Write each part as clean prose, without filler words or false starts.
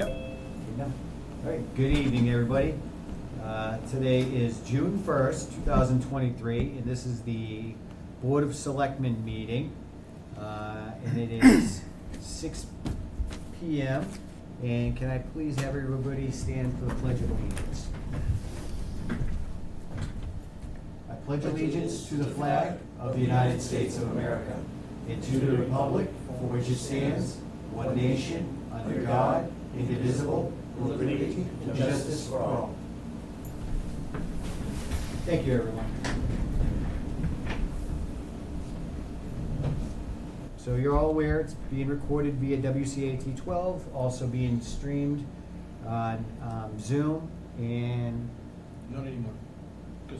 Yep. All right, good evening, everybody. Today is June 1st, 2023, and this is the Board of Selectmen meeting. And it is 6 p.m. And can I please have everybody stand for the Pledge of Allegiance? I pledge allegiance to the flag of the United States of America and to the republic for which it stands, one nation, under God, indivisible, with liberty and justice for all. Thank you, everyone. So you're all aware it's being recorded via WCAT 12, also being streamed on Zoom, and Not anymore. 'Cause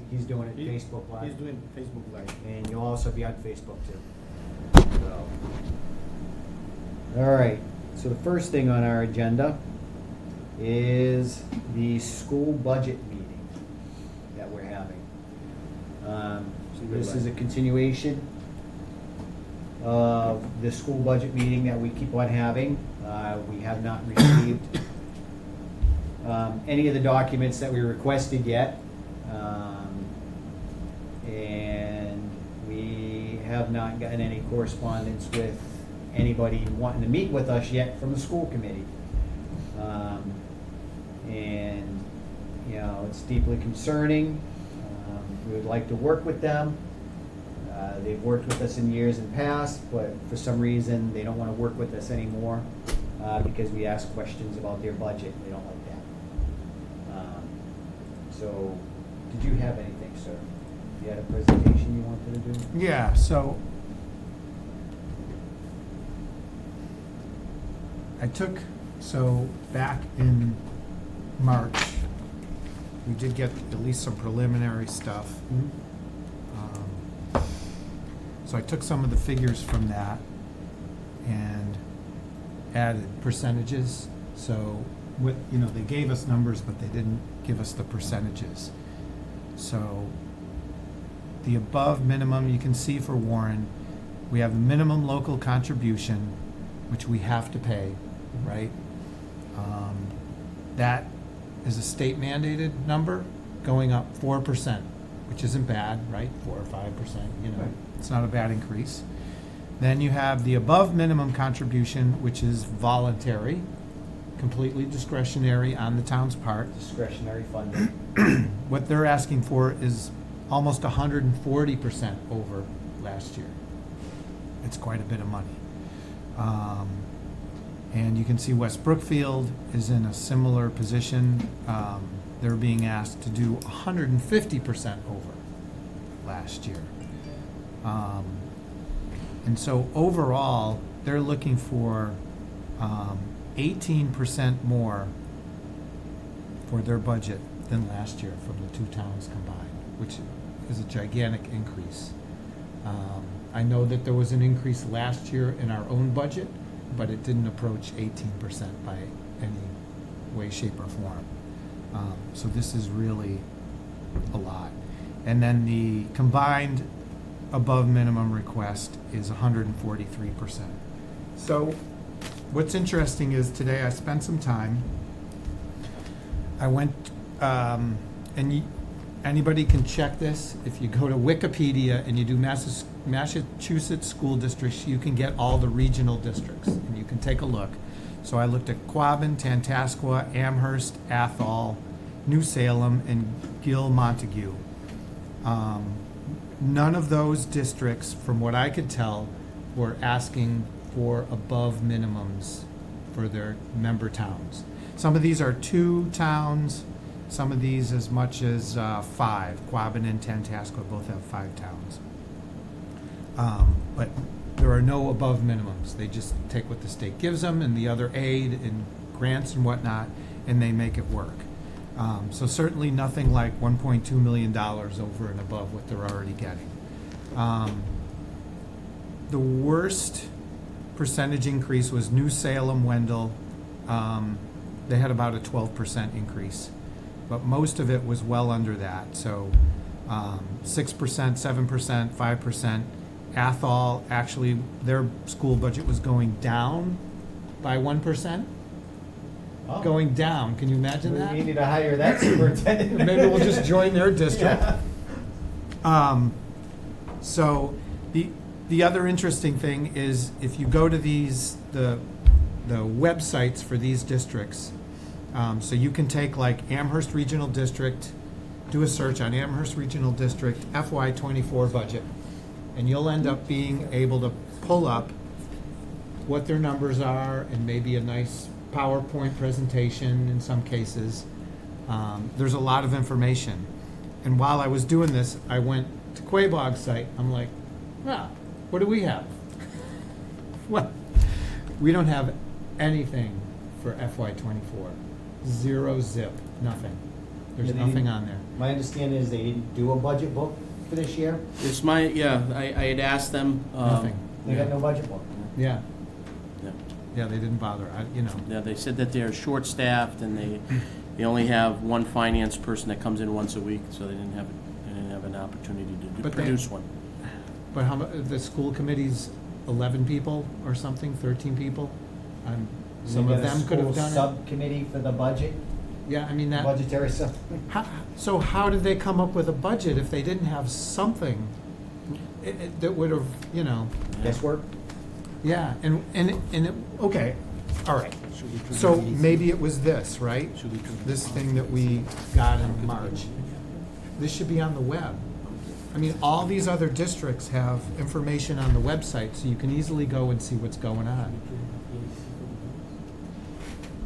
he's doing it he- Facebook Live. He's doing Facebook Live. And you'll also be on Facebook too. So. All right, so the first thing on our agenda is the school budget meeting that we're having. So this is a continuation of the school budget meeting that we keep on having. We have not received any of the documents that we requested yet. And we have not gotten any correspondence with anybody wanting to meet with us yet from the school committee. And, you know, it's deeply concerning. We would like to work with them. They've worked with us in years in past, but for some reason, they don't want to work with us anymore because we ask questions about their budget. They don't like that. So, did you have anything, sir? You had a presentation you wanted to do? Yeah, so back in March, we did get at least some preliminary stuff. So I took some of the figures from that and added percentages. So they gave us numbers, but they didn't give us the percentages. So the above minimum, you can see for Warren, we have the minimum local contribution, which we have to pay, right? That is a state mandated number going up 4%, which isn't bad, right? 4 or 5%, Right. It's not a bad increase. Then you have the above minimum contribution, which is voluntary, completely discretionary on the town's part. Discretionary funding. What they're asking for is almost 140% over last year. It's quite a bit of money. And you can see West Brookfield is in a similar position. They're being asked to do 150% over last year. And so overall, they're looking for 18% more for their budget than last year from the two towns combined, which is a gigantic increase. I know that there was an increase last year in our own budget, but it didn't approach 18% by any way, shape, or form. So this is really a lot. And then the combined above minimum request is 143%. So what's interesting is today I spent some time. I went, anybody can check this. If you go to Wikipedia and you do Massachusetts school districts, you can get all the regional districts, and you can take a look. So I looked at Quabbin, Tantascwa, Amherst, Athol, New Salem, and Gill Montague. None of those districts, from what I could tell, were asking for above minimums for their member towns. Some of these are 2 towns, some of these as much as 5. Quabbin and Tantascwa both have 5 towns. But there are no above minimums. They just take what the state gives them and the other aid and grants and whatnot, and they make it work. So certainly nothing like $1.2 million over and above what they're already getting. The worst percentage increase was New Salem, Wendell. They had about a 12% increase, but most of it was well under that. So 6%, 7%, 5%. Athol, actually, their school budget was going down by 1%. Oh. going down. Can you imagine that? We need to hire that superintendent. Maybe we'll just join their district. Yeah. So the other interesting thing is if you go to the websites for these districts, so you can take like Amherst Regional District, do a search on Amherst Regional District FY24 budget, and you'll end up being able to pull up what their numbers are and maybe a nice PowerPoint presentation in some cases. There's a lot of information. And while I was doing this, I went to Quabog's site. I'm like, well, what do we have? What? We don't have anything for FY24. Zero zip, nothing. There's Yeah, they nothing didn't- on there. My understanding is they didn't do a budget book for this year. It's I had asked them. Nothing. They got no budget book. Yeah, Yeah. yeah, they didn't bother, Yeah, they said that they're short-staffed and they only have one finance person that comes in once a week, so they didn't have an opportunity to But they- produce one. But how the school committee's 11 people or something, 13 people? Some of them could have done it. Subcommittee for the budget, Yeah, I mean, that, budgetary sub. so how did they come up with a budget if they didn't have something that would have, Guesswork. yeah, okay, all right. So maybe it was this, right? This thing that we got in March. This should be on the web. I mean, all these other districts have information on the website, so you can easily go and see what's going on.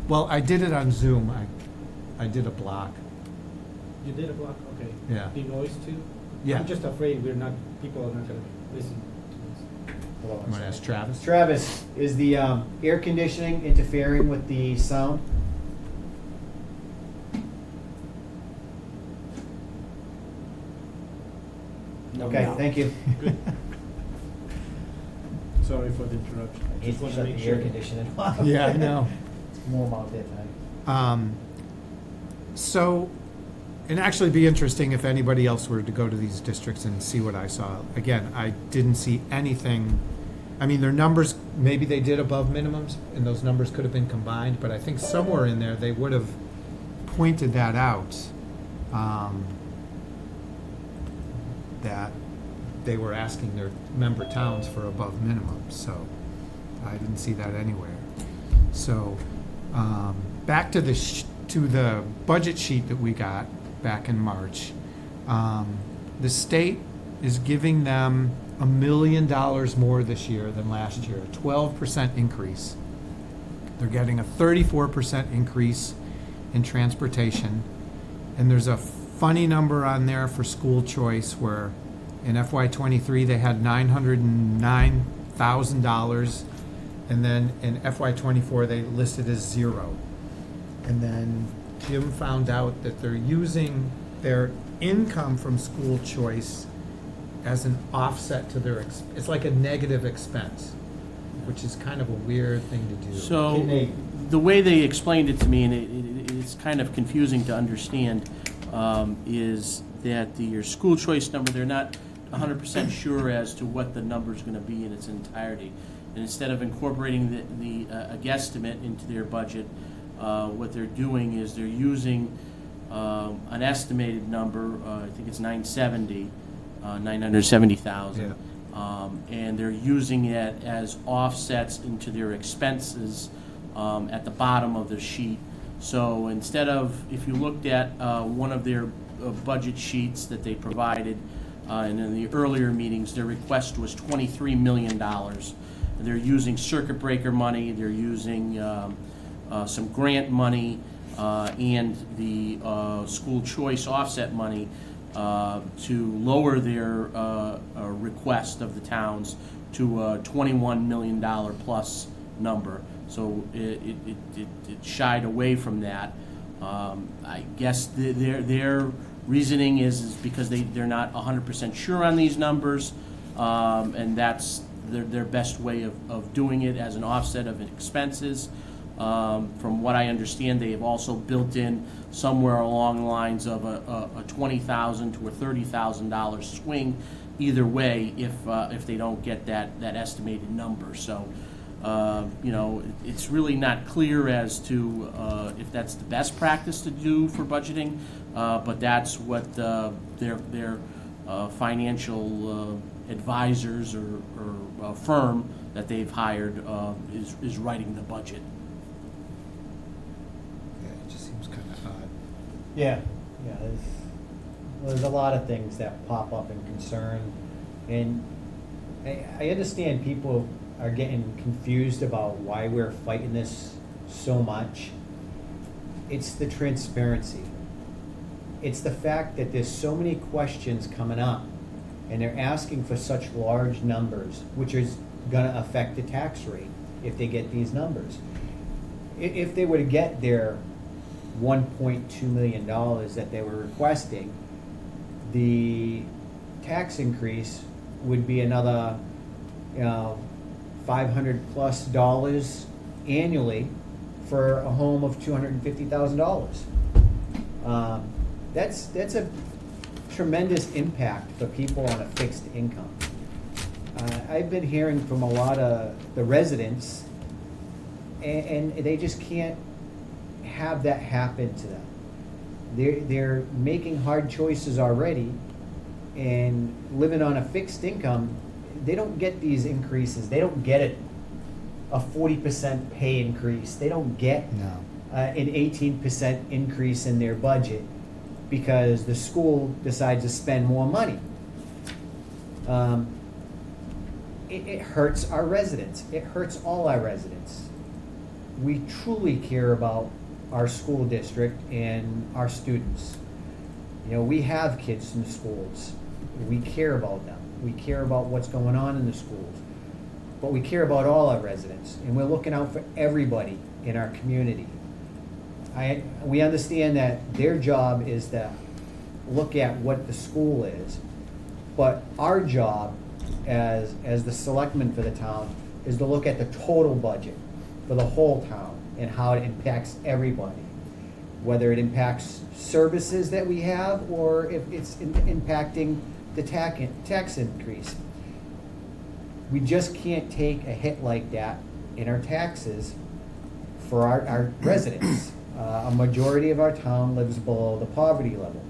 Well, I did it on Zoom. I did a block. You did a block, okay. Yeah. The noise too? Yeah. I'm just afraid people are not gonna listen to Hold on I'm one gonna ask second. Travis. Travis, is the air conditioning interfering with the sound? Okay, thank you. this. Sorry for the interruption. I hate Just to wanna shut make the sure. air conditioning off. Yeah, I know. It's warm out there tonight. So, it'd actually be interesting if anybody else were to go to these districts and see what I saw. Again, I didn't see anything. I mean, their numbers, maybe they did above minimums, and those numbers could have been combined, but I think somewhere in there, they would have pointed that out, that they were asking their member towns for above minimums, so I didn't see that anywhere. So, back to the budget sheet that we got back in March. The state is giving them $1 million more this year than last year, a 12% increase. They're getting a 34% increase in transportation. And there's a funny number on there for school choice where in FY23 they had $909,000, and then in FY24 they listed as zero. And then Jim found out that they're using their income from school choice as an offset to their, it's like a negative expense, which is kind of a weird thing to do. So, Can they- the way they explained it to me, and it's kind of confusing to understand, is that your school choice number, they're not 100% sure as to what the number's going to be in its entirety. And instead of incorporating a guesstimate into their budget, what they're doing is they're using an estimated number, I think it's 970,000. And they're using it as offsets into their expenses at the bottom of the sheet. So instead of, if you looked at one of their budget sheets that they provided, and in the earlier meetings, their request was $23 million. They're using circuit breaker money, they're using some grant money, and the school choice offset money to lower their request of the towns to a $21 million plus number. So it shied away from that. I guess their reasoning is because they're not 100% sure on these numbers, and that's their best way of doing it as an offset of expenses. From what I understand, they have also built in somewhere along the lines of a $20,000 to a $30,000 swing either way if they don't get that estimated number. So You know, it's really not clear as to if that's the best practice to do for budgeting, but that's what their financial advisors or firm that they've hired is writing the budget. Yeah, it just seems kind of odd. Yeah, there's a lot of things that pop up in concern, and I understand people are getting confused about why we're fighting this so much. It's the transparency. It's the fact that there's so many questions coming up, and they're asking for such large numbers, which is gonna affect the tax rate if they get these numbers. If they were to get their $1.2 million that they were requesting, the tax increase would be another, $500+ annually for a home of $250,000. That's a tremendous impact for people on a fixed income. I've been hearing from a lot of the residents, and they just can't have that happen to them. They're making hard choices already, and living on a fixed income, they don't get these increases. They don't get a 40% pay increase. They don't get No. an 18% increase in their budget because the school decides to spend more money. It hurts our residents. It hurts all our residents. We truly care about our school district and our students. You know, we have kids in the schools. We care about them. We care about what's going on in the schools. But we care about all our residents, and we're looking out for everybody in our community. We understand that their job is to look at what the school is, but our job as the selectmen for the town is to look at the total budget for the whole town and how it impacts everybody. Whether it impacts services that we have or if it's impacting the tax increase. We just can't take a hit like that in our taxes for our residents. A majority of our town lives below the poverty level.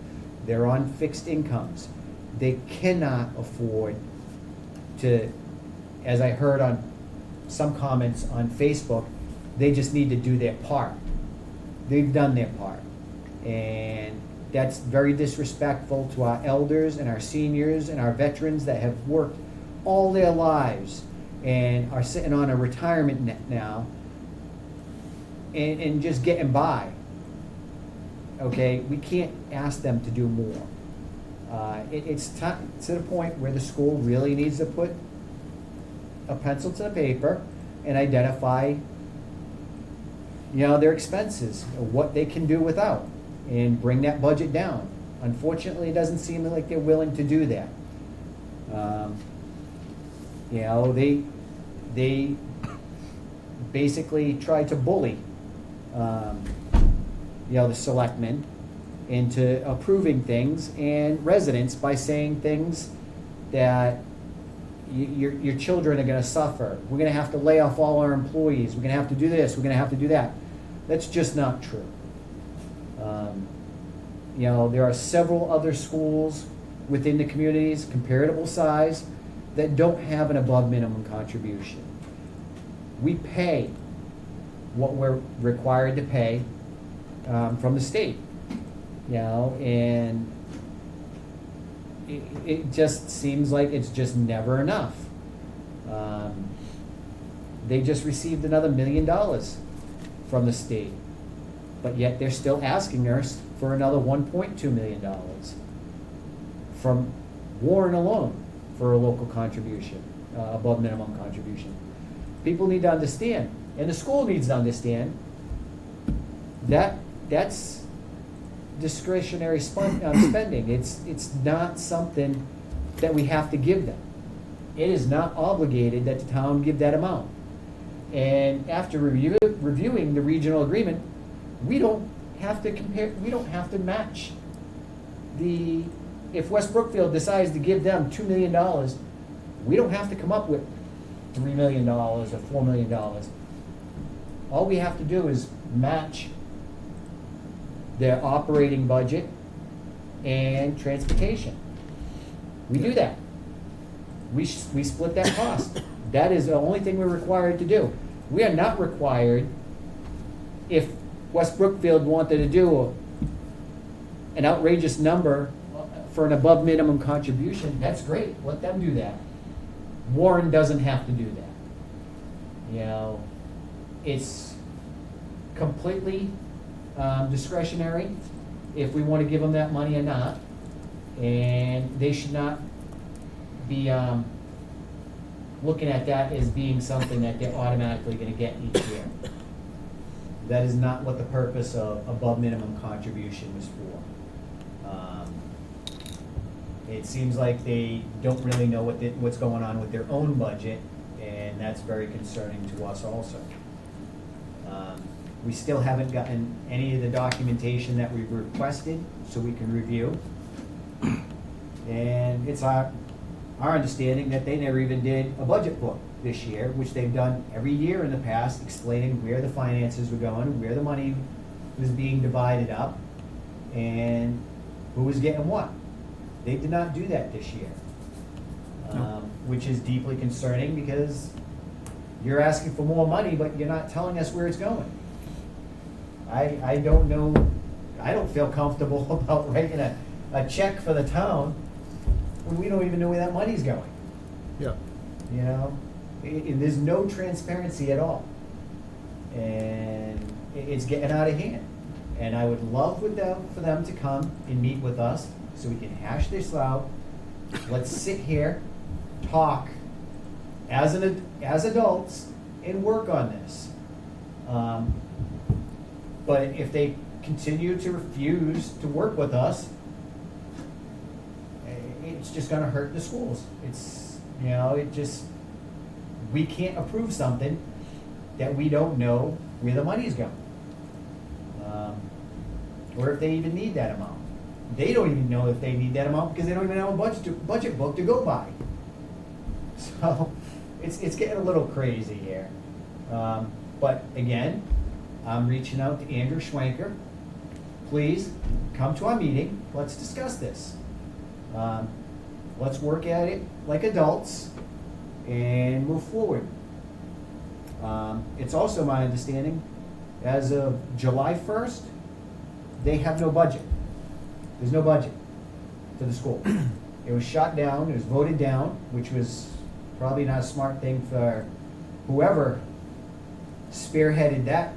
They're on fixed incomes. They cannot afford to, as I heard on some comments on Facebook, they just need to do their part. They've done their part. And that's very disrespectful to our elders and our seniors and our veterans that have worked all their lives and are sitting on a retirement net now and just getting by. Okay, we can't ask them to do more. It's to the point where the school really needs to put a pencil to the paper and identify, their expenses, what they can do without, and bring that budget down. Unfortunately, it doesn't seem like they're willing to do that. They basically tried to bully, the selectmen into approving things and residents by saying things that your children are going to suffer. We're going to have to lay off all our employees. We're going to have to do this. We're going to have to do that. That's just not true. There are several other schools within the communities, comparable size, that don't have an above minimum contribution. We pay what we're required to pay from the state, and it just seems like it's just never enough. They just received another $1 million from the state, but yet they're still asking us for another $1.2 million from Warren alone for a local contribution, above minimum contribution. People need to understand, and the school needs to understand, that that's discretionary spending. It's not something that we have to give them. It is not obligated that the town give that amount. And after reviewing the regional agreement, we don't have to compare. We don't have to match if West Brookfield decides to give them $2 million, we don't have to come up with $3 million or $4 million. All we have to do is match their operating budget and transportation. We do that. We split that cost. That is the only thing we're required to do. We are not required, if West Brookfield wanted to do an outrageous number for an above minimum contribution, that's great, let them do that. Warren doesn't have to do that. You know, it's completely discretionary if we want to give them that money or not. And they should not be looking at that as being something that they're automatically going to get each year. That is not what the purpose of above minimum contribution was for. It seems like they don't really know what's going on with their own budget, and that's very concerning to us also. We still haven't gotten any of the documentation that we've requested, so we can review. And it's our understanding that they never even did a budget book this year, which they've done every year in the past, explaining where the finances were going, where the money was being divided up, and who was getting what. They did not do that this year, which is deeply concerning because you're asking for more money, but you're not telling us where it's going. I don't know, I don't feel comfortable about writing a check for the town when we don't even know where that money's going. Yeah. You know, there's no transparency at all. And it's getting out of hand. And I would love for them to come and meet with us so we can hash this out. Let's sit here, talk as adults, and work on this. But if they continue to refuse to work with us, it's just gonna hurt the schools. It's, you know, we can't approve something that we don't know where the money's going. Or if they even need that amount. They don't even know if they need that amount because they don't even have a budget book to go by. So it's getting a little crazy here. But again, I'm reaching out to Andrew Schwenker. Please come to our meeting. Let's discuss this. Let's work at it like adults and move forward. It's also my understanding, as of July 1st, they have no budget. There's no budget for the school. It was shot down, it was voted down, which was probably not a smart thing for whoever spearheaded that,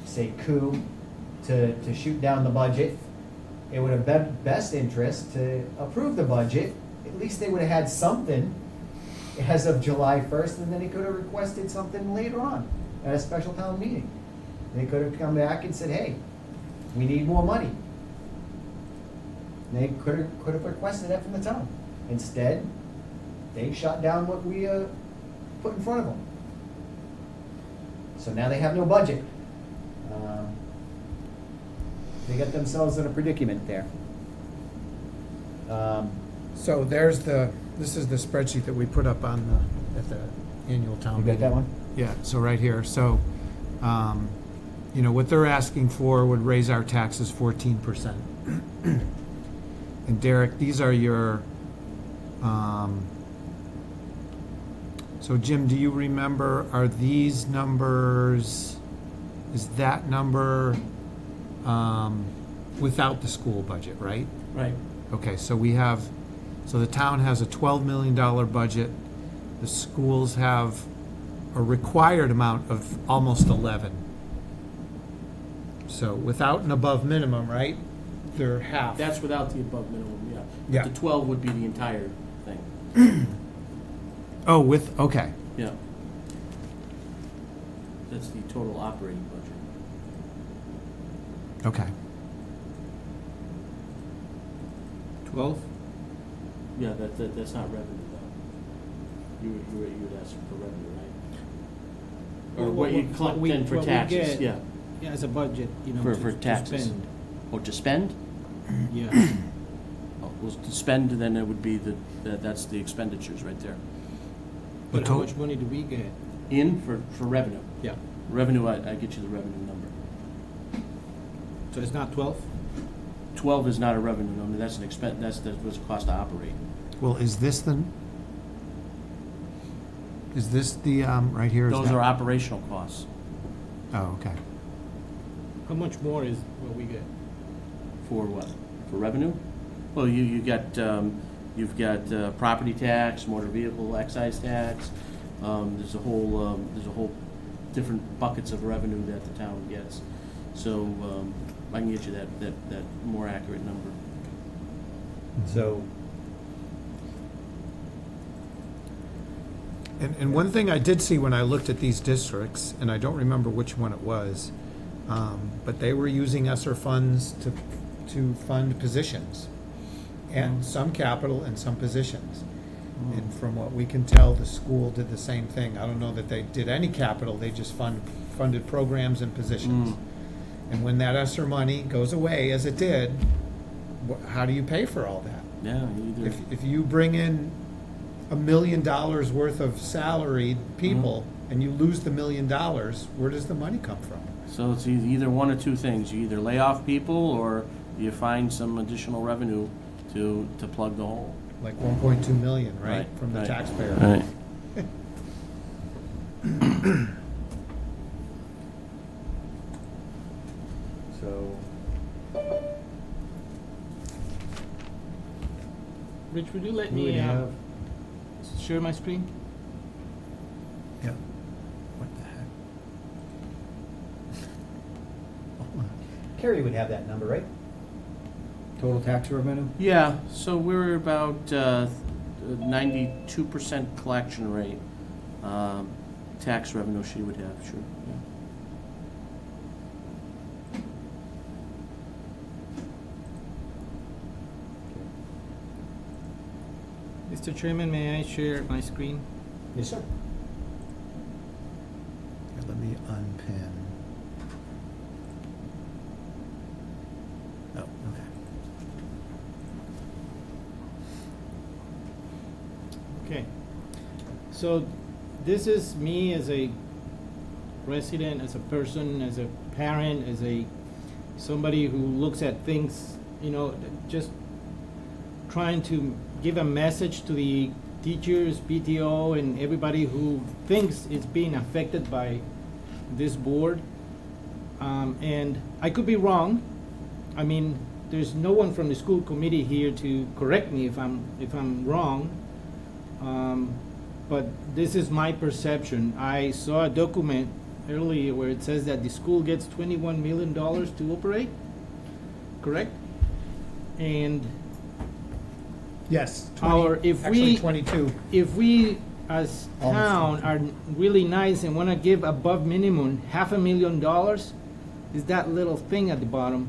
say, coup to shoot down the budget. It would have been best interest to approve the budget. At least they would have had something as of July 1st, and then they could have requested something later on at a special town meeting. They could have come back and said, hey, we need more money. They could have requested that from the town. Instead, they shot down what we put in front of them. So now they have no budget. They got themselves in a predicament there. So this is the spreadsheet that we put up at the annual town You meeting. got that one? Yeah, so right here, so, you know, what they're asking for would raise our taxes 14%. And Derek, these are your, so Jim, do you remember, are these numbers, is that number, without the school budget, right? Right. Okay, so so the town has a $12 million budget. The schools have a required amount of almost 11. So without an above minimum, right? They're half. That's without the above minimum, yeah. Yeah. The 12 would be the entire thing. Oh, okay. Yeah. That's the total operating budget. Okay. 12? Yeah, that's not revenue though. You would ask for revenue, right? Or what you collect then for what we taxes, get, yeah. Yeah, as a budget, you know, For to taxes. spend. Oh, to spend? Yeah. Oh, was to spend, then it would be that's the expenditures right there. The But how to- much money do we get? In for revenue. Yeah, Revenue, I get you the revenue number. so it's not 12? 12 is not a revenue number, that's an expense, that's what's the cost to operate. Well, is this the, right here? Is Those that- are operational costs. Oh, okay. How much more is what we get? For what? For revenue? Well, you've got property tax, motor vehicle excise tax, there's a whole different buckets of revenue that the town gets. So, I can get you that more accurate number. So, And one thing I did see when I looked at these districts, and I don't remember which one it was, but they were using ESSER funds to fund positions, and some capital and some positions. And from what we can tell, the school did the same thing. I don't know that they did any capital, they just funded programs and positions. And when that ESSER money goes away, as it did, how do you pay for all that? Yeah, either, If you bring in $1 million worth of salaried people and you lose the $1 million, where does the money come from? so it's either one of two things. You either lay off people or you find some additional revenue to plug the hole. Like 1.2 million, right, Right, from the right. taxpayer. Right. so, Rich, would you let who would me have, share my screen? Yeah. What the heck? Hold on. Carrie would have that number, right? Total tax revenue? Yeah, so we're about 92% collection rate. Tax revenue she would have, sure. Yeah. Mr. Chairman, may I share my screen? Yes, sir. Here, let me unpin. Oh, okay. Okay. So this is me as a resident, as a person, as a parent, as a somebody who looks at things, just trying to give a message to the teachers, PTO, and everybody who thinks it's being affected by this board. And I could be wrong. I mean, there's no one from the school committee here to correct me if I'm wrong. But this is my perception. I saw a document earlier where it says that the school gets $21 million to operate, correct? And Yes, actually 22. if we as Almost town 22. are really nice and want to give above minimum $500,000, is that little thing at the bottom.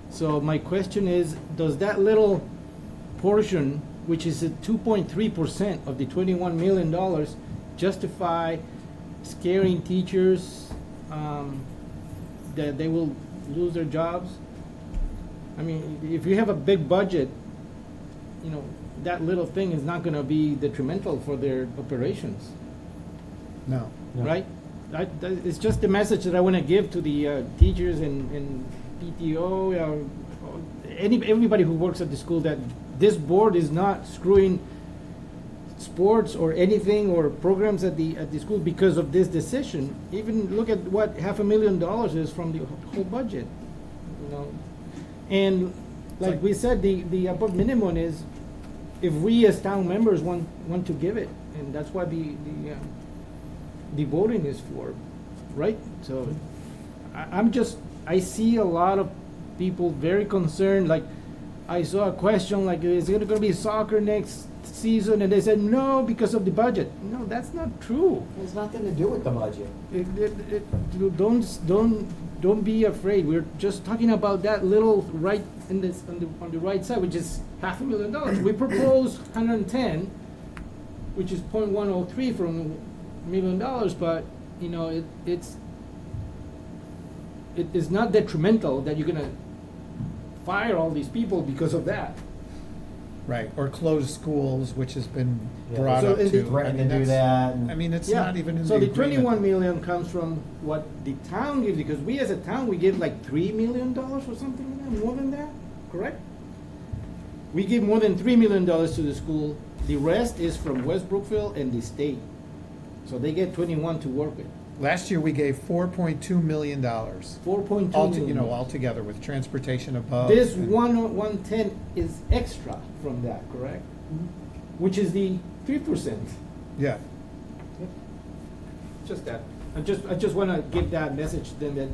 So my question is, does that little portion, which is at 2.3% of the $21 million, justify scaring teachers that they will lose their jobs? I mean, if you have a big budget, that little thing is not going to be detrimental for their operations, No. right? It's just the message that I want to give to the teachers and PTO, everybody who works at the school, that this board is not screwing sports or anything or programs at the school because of this decision. Even look at what $500,000 is from the whole budget, And like we said, the above minimum is if we as town members want to give it, and that's what the voting is for, right? So I see a lot of people very concerned. Like I saw a question like, is it going to be soccer next season? And they said no because of the budget. No, that's not true. It has nothing to do with the budget. Don't be afraid. We're just talking about that little right in this on the right side, which is $500,000. We propose 110, which is 0.103 from $1 million, but it is not detrimental that you're gonna fire all these people because of that. Right, or close schools, which has been Yeah, brought So up in the- too. Threaten I to mean, do that's- that. And I mean, it's Yeah. not even in the So the agreement. 21 million comes from what the town gives, because we as a town, we give like $3 million or something like that, more than that, correct? We give more than $3 million to the school. The rest is from West Brookfield and the state. So they get 21 to work with. Last year, we gave $4.2 million. 4.2 All, million. you know, altogether with transportation above. This and- 110 is extra from that, correct? Which is the 3%. Yeah, Just that. I just want to give that message then that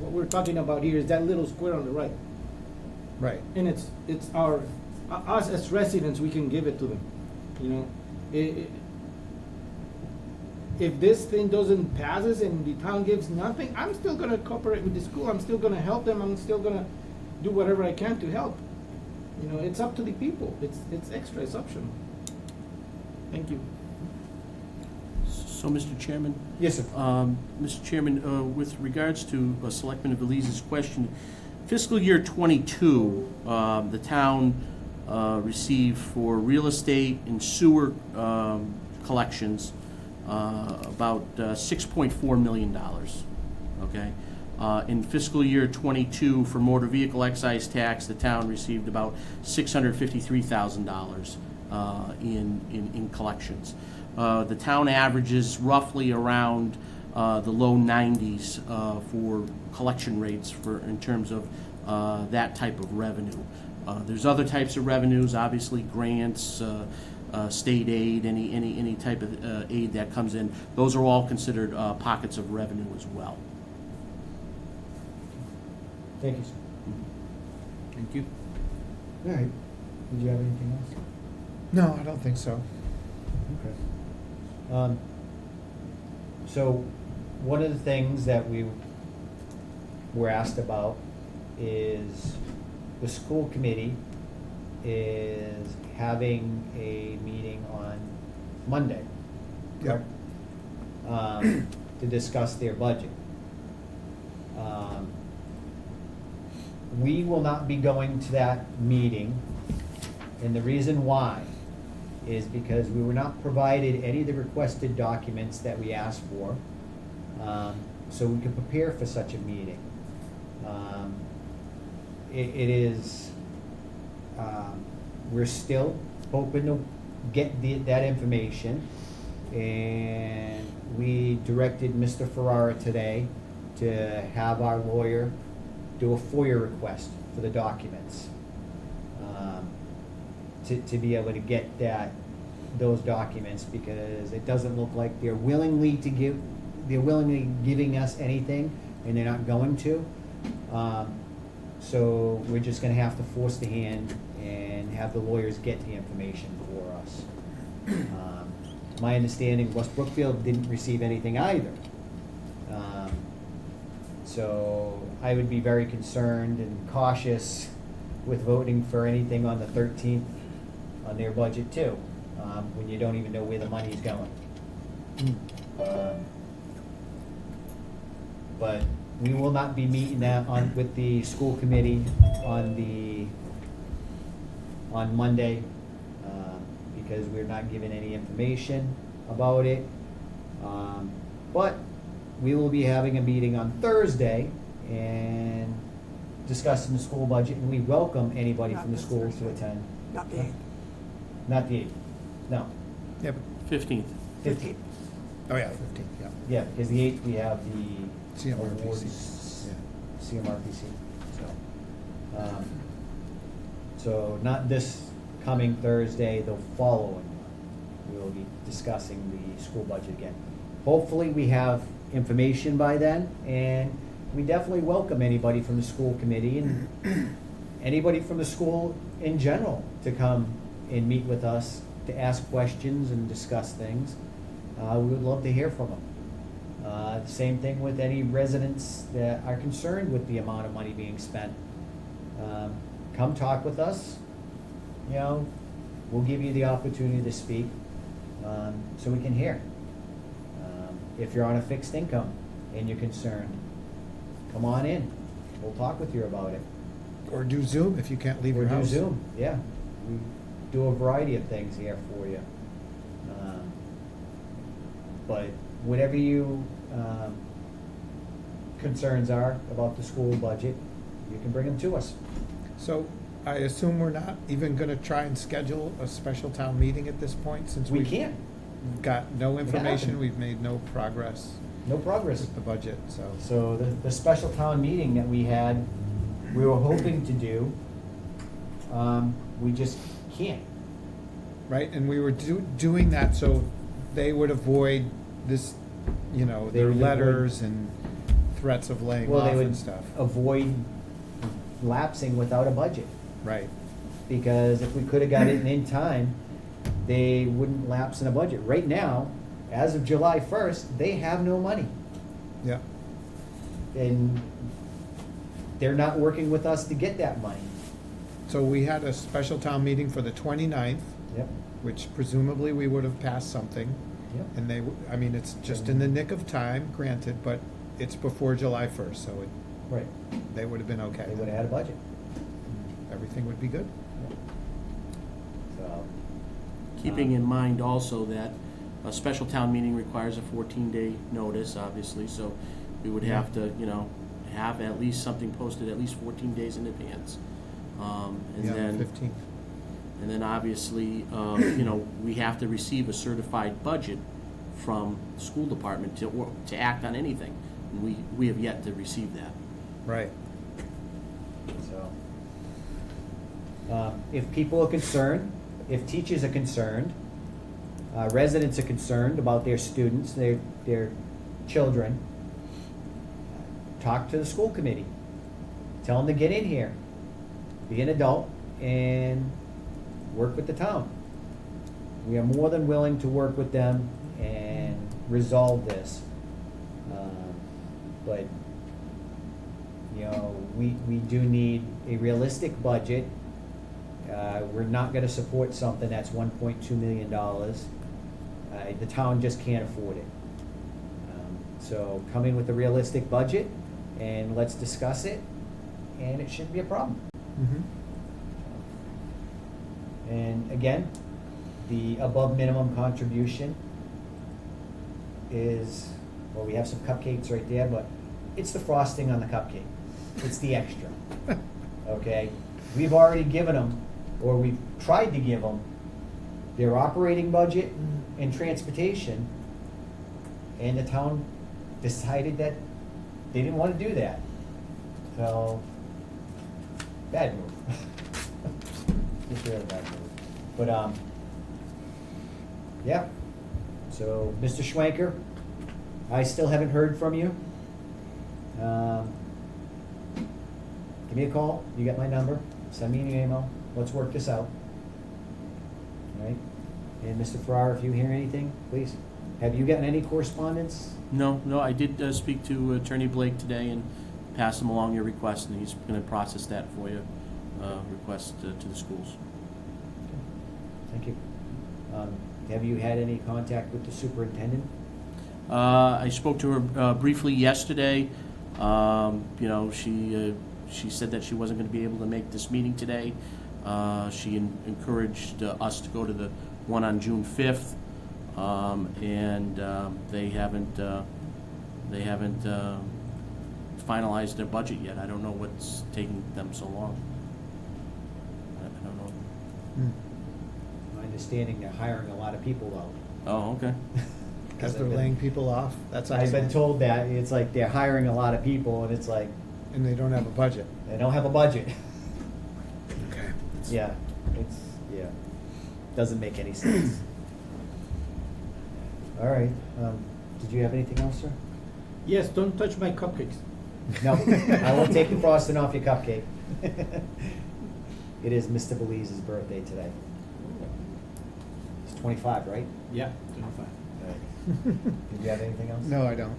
what we're talking about here is that little square on the right. right. And it's our, us as residents, we can give it to them, you know? If this thing doesn't passes and the town gives nothing, I'm still gonna cooperate with the school, I'm still gonna help them, I'm still gonna do whatever I can to help. You know, it's up to the people, it's extra, it's optional. Thank you. So, Mr. Chairman? Yes, sir. Mr. Chairman, with regards to Selectman Belize's question, fiscal year '22, the town received for real estate and sewer collections about $6.4 million, okay? In fiscal year '22, for motor vehicle excise tax, the town received about $653,000 in collections. The town averages roughly around the low 90s for collection rates in terms of that type of revenue. There's other types of revenues, obviously grants, state aid, any type of aid that comes in. Those are all considered pockets of revenue as well. Thank you, sir. Thank you. All right. Did you have anything else? No, I don't think so. Okay. So, one of the things that we were asked about is the school committee is having a meeting on Monday. Yep. To discuss their budget. We will not be going to that meeting, and the reason why is because we were not provided any of the requested documents that we asked for, so we could prepare for such a meeting. It is, we're still hoping to get that information, and we directed Mr. Ferrara today to have our lawyer do a FOIA request for the documents. To be able to get those documents, because it doesn't look like they're willingly giving us anything, and they're not going to. So we're just gonna have to force the hand and have the lawyers get the information for us. My understanding, West Brookfield didn't receive anything either. So I would be very concerned and cautious with voting for anything on the 13th on their budget too, when you don't even know where the money's going. But we will not be meeting with the school committee on Monday, because we're not given any information about it. But we will be having a meeting on Thursday and discussing the school budget, and we welcome anybody Not from the this school to Thursday. attend. Not the 8th. Not the 8th, no, Yeah, but, 15th. 15th. oh yeah, 15th, yeah. Yeah, because the 8th we have the CMRPC. awards, Yeah. CMRPC, so not this coming Thursday, the following one, we will be discussing the school budget again. Hopefully, we have information by then, and we definitely welcome anybody from the school committee and anybody from the school in general to come and meet with us to ask questions and discuss things. We would love to hear from them. The same thing with any residents that are concerned with the amount of money being spent. Come talk with us. You know, we'll give you the opportunity to speak, so we can hear. If you're on a fixed income and you're concerned, come on in. We'll talk with you about it. Or do Zoom if you can't leave Or your do house. Zoom, yeah. do a variety of things here for you. But whatever you, concerns are about the school budget, you can bring them to us. So I assume we're not even gonna try and schedule a special town meeting at this point, since We we've can't, got no information, nothing. we've made no progress no progress. with the budget, so. So the special town meeting that we had, we were hoping to do, we just can't. Right, and we were doing that so they would avoid this, you know, They their would avoid- letters and threats of laying Well, off they would and stuff. avoid lapsing without a budget. Right, Because if we could have got it in time, they wouldn't lapse in a budget. Right now, as of July 1st, they have no money. yeah, And they're not working with us to get that money. so we had a special town meeting for the 29th, Yep, which presumably we would have passed something. yep. And they, I mean, it's just in the nick of time, granted, but it's before July 1st, so Right. they would have been okay. They would have had a budget. Everything would be good. So, Keeping in mind also that a special town meeting requires a 14-day notice, obviously, so we would have to, you know, have at least something posted at least 14 days in advance. And Yeah, then, 15th. and then obviously, you know, we have to receive a certified budget from the school department to act on anything. And we have yet to receive that. Right. so. If people are concerned, if teachers are concerned, residents are concerned about their students, their children, talk to the school committee. Tell them to get in here, be an adult, and work with the town. We are more than willing to work with them and resolve this. But, you know, we do need a realistic budget. We're not gonna support something that's $1.2 million. The town just can't afford it. So come in with a realistic budget and let's discuss it, and it shouldn't be a problem. Mhm. And again, the above minimum contribution is, well, we have some cupcakes right there, but it's the frosting on the cupcake. It's the extra, okay? We've already given them, or we've tried to give them, their operating budget and transportation, and the town decided that they didn't want to do that. So, bad move. Just really bad move. But, yeah. So, Mr. Schwanker, I still haven't heard from you. Give me a call, you got my number, send me an email, let's work this out. All right? And Mr. Farrar, if you hear anything, please, have you gotten any correspondence? No, I did speak to Attorney Blake today and pass him along your request, and he's going to process that for you, request to the schools. Thank you. Have you had any contact with the superintendent? I spoke to her briefly yesterday. You know, she said that she wasn't going to be able to make this meeting today. She encouraged us to go to the one on June 5th, and they haven't finalized their budget yet. I don't know what's taking them so long. I don't know. Hmm. My understanding, they're hiring a lot of people though. Oh, okay. Because they're laying people off, that's I've been excellent. told that, it's like they're hiring a lot of people, and it's like, And they don't have a budget. they don't have a budget. Okay. Yeah, doesn't make any sense. All right, did you have anything else, sir? Yes, don't touch my cupcakes. No, I won't take the frosting off your cupcake. It is Mr. Belize's birthday today. He's 25, right? Yeah, 25. All right. Did you have anything else? No, I don't.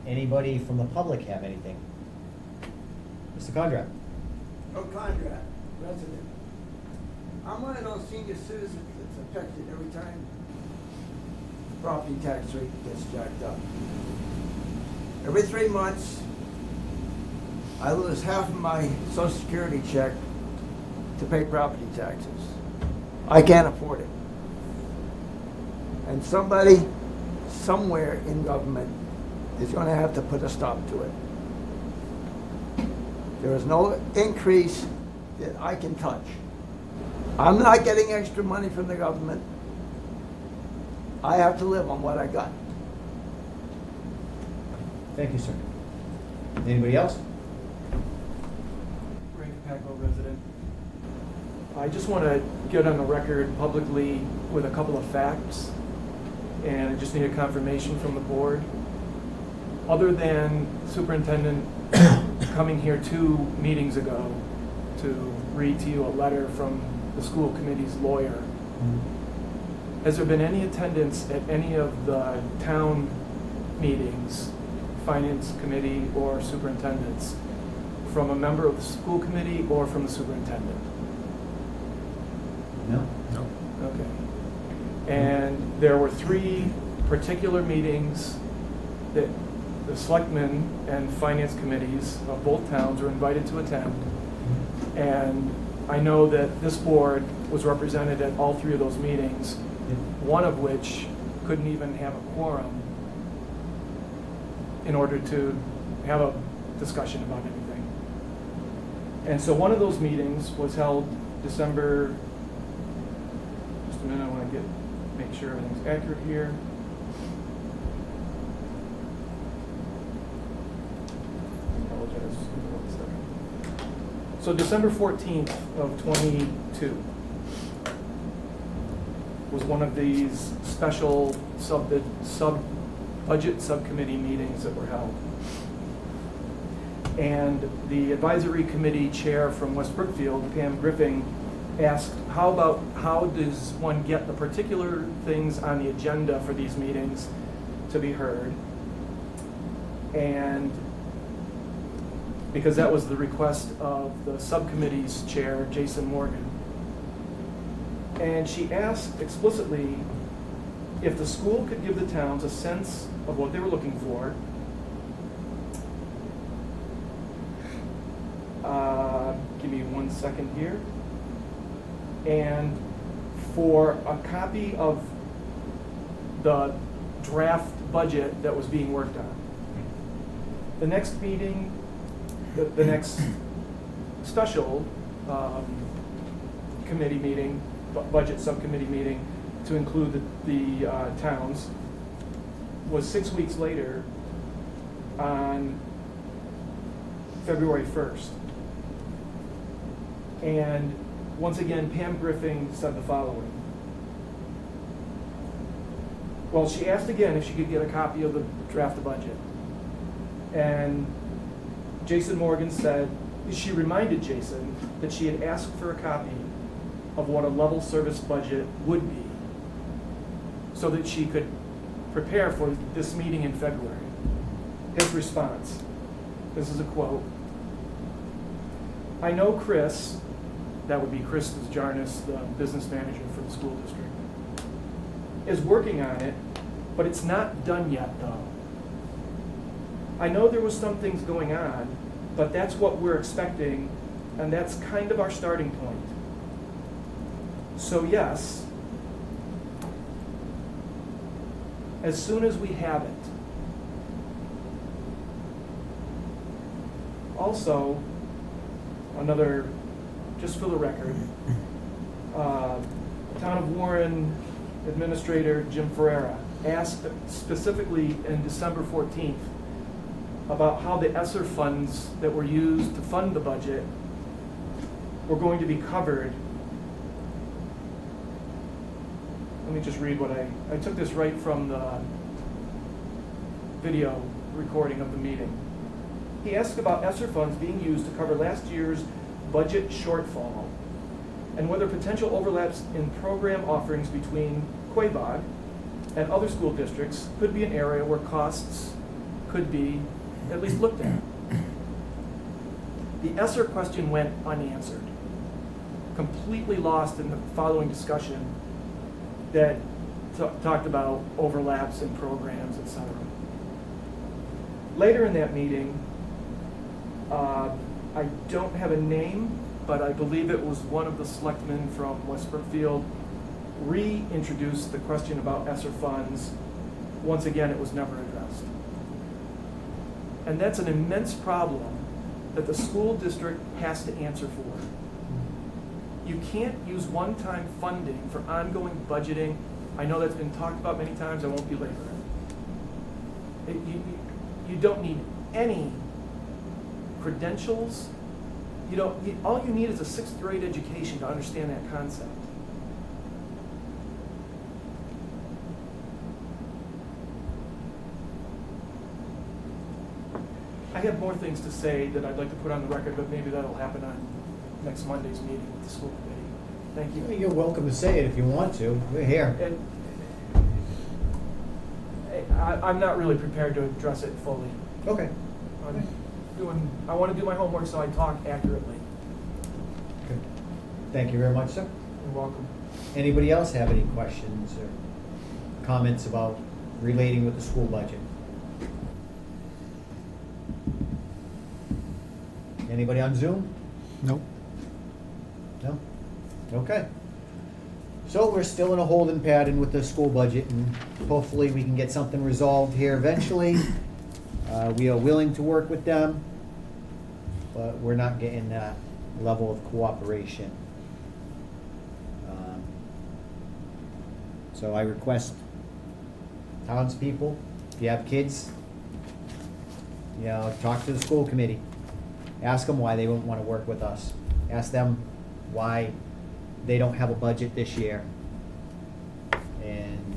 Anybody from the public have anything? Mr. Conrad? Oh, Conrad, resident. I'm one of those senior citizens that's affected every time property tax rate gets jacked up. Every 3 months, I lose half of my social security check to pay property taxes. I can't afford it. And somebody, somewhere in government, is gonna have to put a stop to it. There is no increase that I can touch. I'm not getting extra money from the government. I have to live on what I got. Thank you, sir. Anybody else? Ray Capaco, resident. I just want to get on the record publicly with a couple of facts, and I just need a confirmation from the board. Other than superintendent coming here 2 meetings ago to read to you a letter from the school committee's lawyer, has there been any attendance at any of the town meetings, finance committee or superintendents, from a member of the school committee or from the superintendent? No? No. Okay. And there were 3 particular meetings that the selectmen and finance committees of both towns were invited to attend. And I know that this board was represented at all 3 of those meetings, one of which couldn't even have a quorum in order to have a discussion about anything. And so one of those meetings was held December, just a minute, I want to make sure everything's accurate here. Apologize, just give me 1 second. So December 14th of 22 was one of these special budget subcommittee meetings that were held. And the advisory committee chair from West Brookfield, Pam Griffin, asked, how does one get the particular things on the agenda for these meetings to be heard? And because that was the request of the subcommittee's chair, Jason Morgan. And she asked explicitly if the school could give the towns a sense of what they were looking for. Give me 1 second here. And for a copy of the draft budget that was being worked on. The next meeting, the next special committee meeting, budget subcommittee meeting to include the towns, was 6 weeks later on February 1st. And once again, Pam Griffin said the following. Well, she asked again if she could get a copy of the draft budget. And Jason Morgan said, she reminded Jason that she had asked for a copy of what a level service budget would be so that she could prepare for this meeting in February. His response, this is a quote, "I know Chris," that would be Chris Jarnis, the business manager for the school district, "is working on it, but it's not done yet though. I know there was some things going on, but that's what we're expecting, and that's kind of our starting point. So yes, as soon as we have it." Also, another, just for the record, Town of Warren Administrator Jim Ferreira asked specifically in December 14th about how the ESSER funds that were used to fund the budget were going to be covered. Let me just read what I took this right from the video recording of the meeting. He asked about ESSER funds being used to cover last year's budget shortfall and whether potential overlaps in program offerings between Quabog and other school districts could be an area where costs could be at least looked at. The ESSER question went unanswered, completely lost in the following discussion that talked about overlaps in programs, etc. Later in that meeting, I don't have a name but I believe it was one of the selectmen from West Brookfield reintroduced the question about ESSER funds. Once again, it was never addressed. And that's an immense problem that the school district has to answer for. You can't use one-time funding for ongoing budgeting. I know that's been talked about many times, I won't belabor it. You don't need any credentials. All you need is a 6th grade education to understand that concept. I have more things to say that I'd like to put on the record, but maybe that'll happen on next Monday's meeting with the school committee. Thank you. You're welcome to say it if you want to. We're here. And I'm not really prepared to address it fully. Okay. I want to do my homework so I talk accurately. Good. Thank you very much, sir. You're welcome. Anybody else have any questions or comments about relating with the school budget? Anybody on Zoom? Nope. No? Okay. So we're still in a holding pattern with the school budget, and hopefully we can get something resolved here eventually. We are willing to work with them, but we're not getting that level of cooperation. So I request townspeople, if you have kids, talk to the school committee. Ask them why they wouldn't want to work with us. Ask them why they don't have a budget this year. And,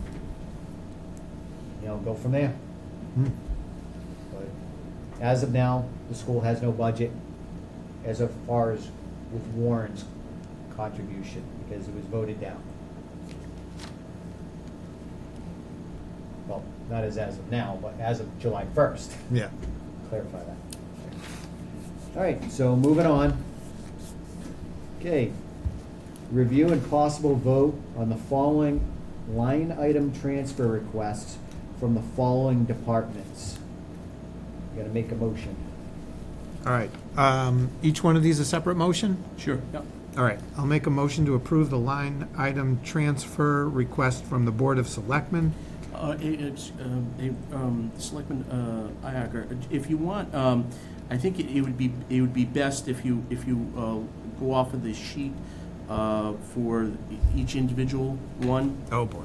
go from there. But as of now, the school has no budget as far as with Warren's contribution, because it was voted down. Well, not as of now, but as of July 1st. Yeah. Clarify that. All right, so moving on. Okay. Review and possible vote on the following line item transfer requests from the following departments. You gotta make a motion. All right. Each one of these a separate motion? Sure, yep. All right. I'll make a motion to approve the line item transfer request from the Board of Selectmen. Selectman Ihacker, if you want, I think it would be best if you go off of the sheet for each individual one. Oh, boy.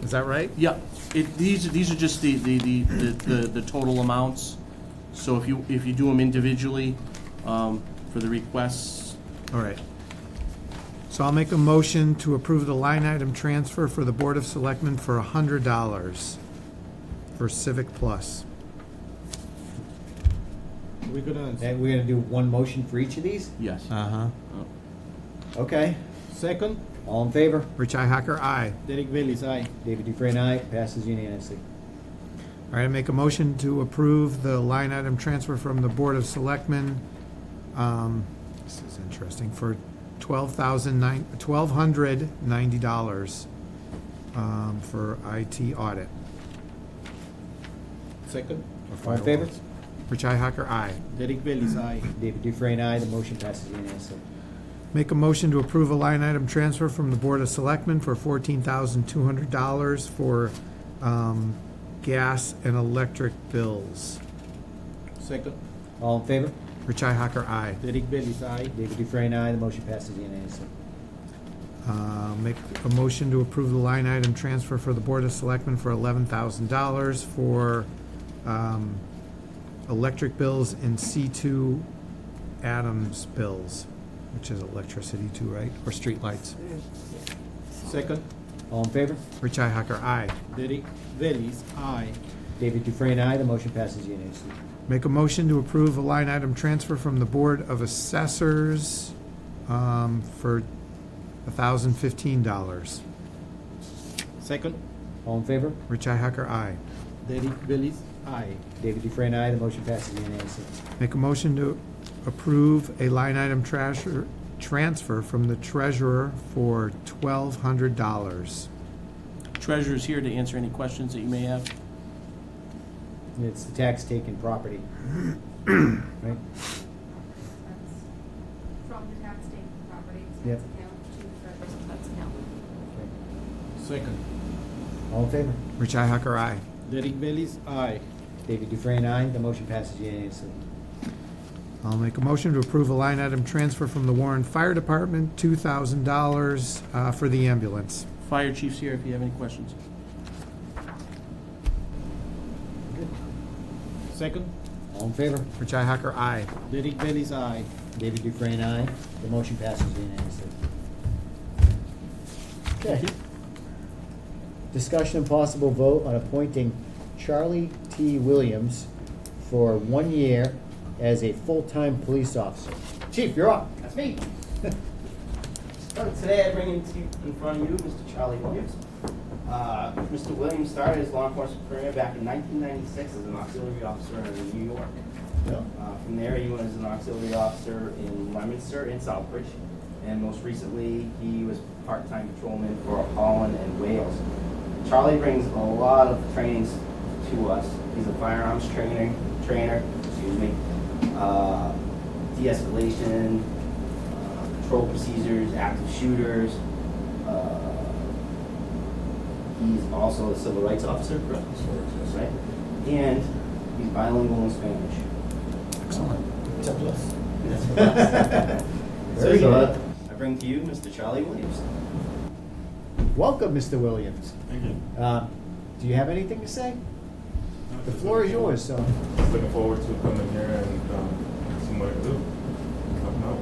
Is that right? Yeah, these are just the total amounts. So if you do them individually for the requests. All right. So I'll make a motion to approve the line item transfer for the Board of Selectmen for $100 for Civic Plus. We're gonna, And we're gonna do one motion for each of these? Yes. Uh-huh. Okay. second, All in favor? Rich Ihacker, aye. Derek Bailey's aye. David Dufresne, aye. Passes unanimously. All right, I make a motion to approve the line item transfer from the Board of Selectmen. This is interesting, for $1,290 for IT audit. Second, All in favor? Rich Ihacker, aye. Derek Bailey's aye. David Dufresne, aye. The motion passes unanimously. Make a motion to approve a line item transfer from the Board of Selectmen for $14,200 for gas and electric bills. Second, All in favor? Rich Ihacker, aye. Derek Bailey's aye. David Dufresne, aye. The motion passes unanimously. Make a motion to approve the line item transfer for the Board of Selectmen for $11,000 for electric bills and C2 Adams bills, which is electricity too, right? Or streetlights. Second, All in favor? Rich Ihacker, aye. Derek Bailey's aye. David Dufresne, aye. The motion passes unanimously. Make a motion to approve a line item transfer from the Board of Assessors for $1,015. Second, All in favor? Rich Ihacker, aye. Derek Bailey's aye. David Dufresne, aye. The motion passes unanimously. Make a motion to approve a line item transfer from the treasurer for $1,200. Treasurer's here to answer any questions that you may have. It's the tax taken property. Right? Yep. That's no. Second. All in favor? Rich Ihacker, aye. Derek Bailey's aye. David Dufresne, aye. The motion passes unanimously. I'll make a motion to approve a line item transfer from the Warren Fire Department, $2,000 for the ambulance. Fire chief's here if you have any questions. Second. All in favor? Rich Ihacker, aye. Derek Bailey's aye. David Dufresne, aye. The motion passes unanimously. Okay. Discussion and possible vote on appointing Charlie T. Williams for 1 year as a full-time police officer. Chief, you're up. That's me. So today I bring in front of you Mr. Charlie Williams. Mr. Williams started his law enforcement career back in 1996 as an auxiliary officer in New York. From there, he was an auxiliary officer in Leominster and Southbridge. And most recently, he was part-time patrolman for Holland and Wales. Charlie brings a lot of trainings to us. He's a firearms trainer, de-escalation, control procedures, active shooters. He's also a civil rights officer, right? And he's bilingual in Spanish. Excellent. It's up to us. Very good. I bring to you Mr. Charlie Williams. Welcome, Mr. Williams. Thank you. Do you have anything to say? The floor is yours, so. Just looking forward to coming here and seeing what I can do. Helping out.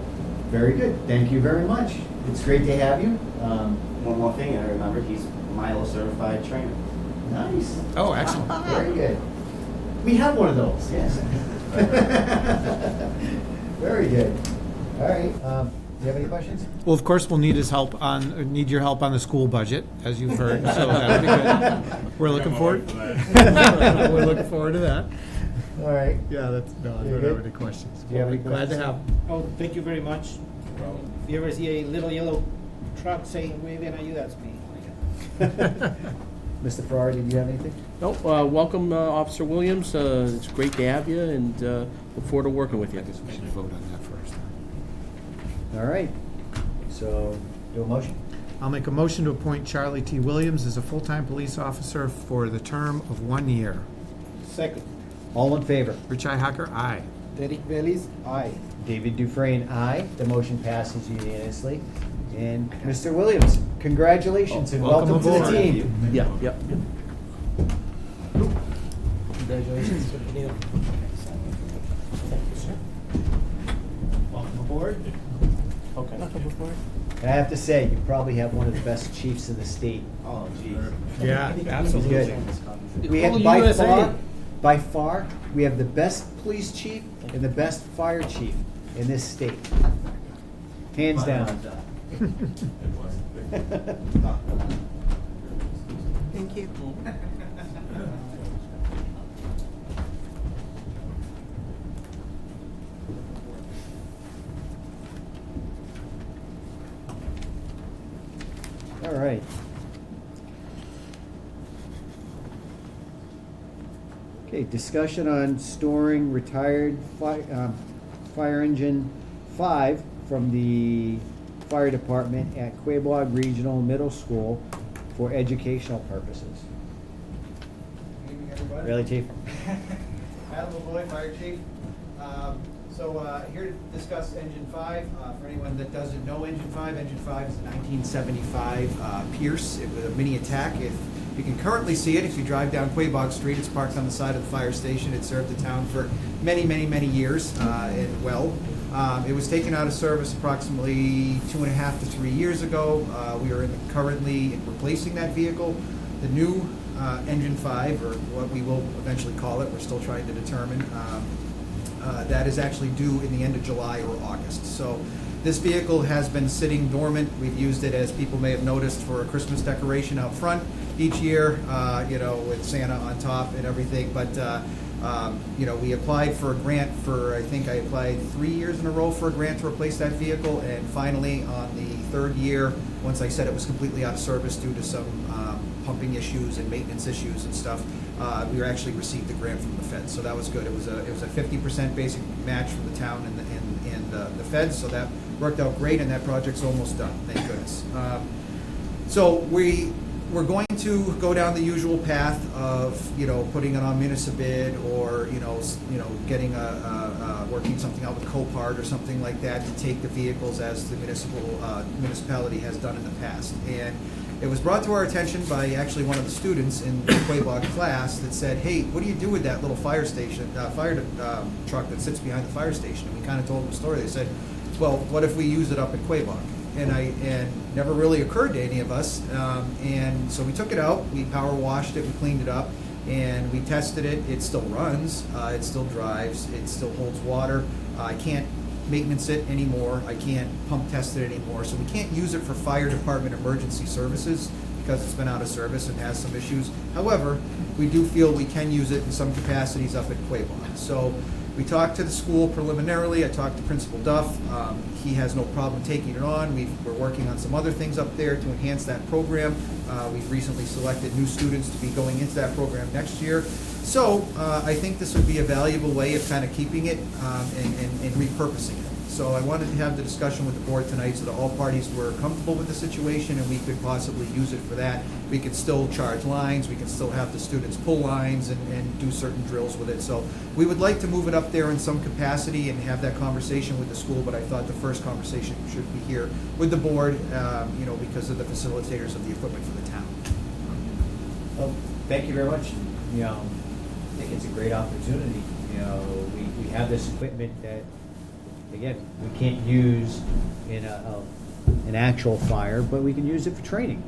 Very good. Thank you very much. It's great to have you. One more thing I remember, he's Milo certified trainer. Nice. Oh, excellent. Very good. We have one of those. Yes. Very good. All right. Do you have any questions? Well, of course, we'll need your help on the school budget, as you've heard, so that'll be good. We're looking forward. We're looking forward to that. All right. Yeah, no, I You don't good? have any questions. Do you have any Glad to questions? have. Oh, thank you very much. If you ever see a little yellow truck saying, "Muy bien, ayuda," that's me. Mr. Ferrari, did you have anything? No, welcome, Officer Williams. It's great to have you, and look forward to working with you. I guess we should vote on that first. All right. So, do a motion? I'll make a motion to appoint Charlie T. Williams as a full-time police officer for the term of 1 year. Second. All in favor? Rich Ihacker, aye. Derek Bailey's aye. David Dufresne, aye. The motion passes unanimously. And Mr. Williams, congratulations and Welcome welcome to the aboard. team. Yeah, yep. Congratulations. Welcome aboard. Okay. And I have to say, you probably have one of the best chiefs in the state. Oh, geez. Yeah, Good. We have Oh, by USA. far, we have the best police chief and the best fire chief in this state. Hands down. It was. Thank you. All right. Okay, discussion on storing retired fire engine 5 from the fire department at Quabog Regional Middle School for educational purposes. Good evening, everybody. Really, Chief? Adam LaVoy, Fire Chief. Here to discuss Engine 5. For anyone that doesn't know Engine 5 is a 1975 Pierce. It was a mini attack. If you can currently see it, if you drive down Quabog Street, it's parked on the side of the fire station. It served the town for many, many, many years, and well. It was taken out of service approximately 2.5 to 3 years ago. We are currently replacing that vehicle. The new Engine 5, or what we will eventually call it, we're still trying to determine, that is actually due in the end of July or August. So this vehicle has been sitting dormant. We've used it, as people may have noticed, for a Christmas decoration out front each year, with Santa on top and everything. But we applied for a grant I think I applied 3 years in a row for a grant to replace that vehicle, and finally on the third year, once I said it was completely out of service due to some pumping issues and maintenance issues and stuff, we actually received the grant from the feds, so that was good. It was a 50% basic match from the town and the feds, so that Worked out great, and that project's almost done, thank goodness. So we're going to go down the usual path of, putting it on municipal bid, or, getting working something out with Copart or something like that to take the vehicles as the municipality has done in the past. And it was brought to our attention by actually one of the students in the Quabog class that said, hey, what do you do with that little fire truck that sits behind the fire station? And we kind of told them the story. They said, well, what if we use it up at Quabog? And never really occurred to any of us. And so we took it out, we power washed it, we cleaned it up, and we tested it. It still runs, it still drives, it still holds water. I can't maintenance it anymore. I can't pump test it anymore. So we can't use it for fire department emergency services because it's been out of service and has some issues. However, we do feel we can use it in some capacities up at Quabog. So we talked to the school preliminarily. I talked to Principal Duff. He has no problem taking it on. We're working on some other things up there to enhance that program. We've recently selected new students to be going into that program next year. So I think this would be a valuable way of kind of keeping it and repurposing it. So I wanted to have the discussion with the board tonight so that all parties were comfortable with the situation and we could possibly use it for that. We could still charge lines, we could still have the students pull lines and do certain drills with it. So we would like to move it up there in some capacity and have that conversation with the school, but I thought the first conversation should be here with the board, because of the facilitators of the equipment for the town. Well, thank you very much. I think it's a great opportunity. We have this equipment that, again, we can't use in an actual fire, but we can use it for training.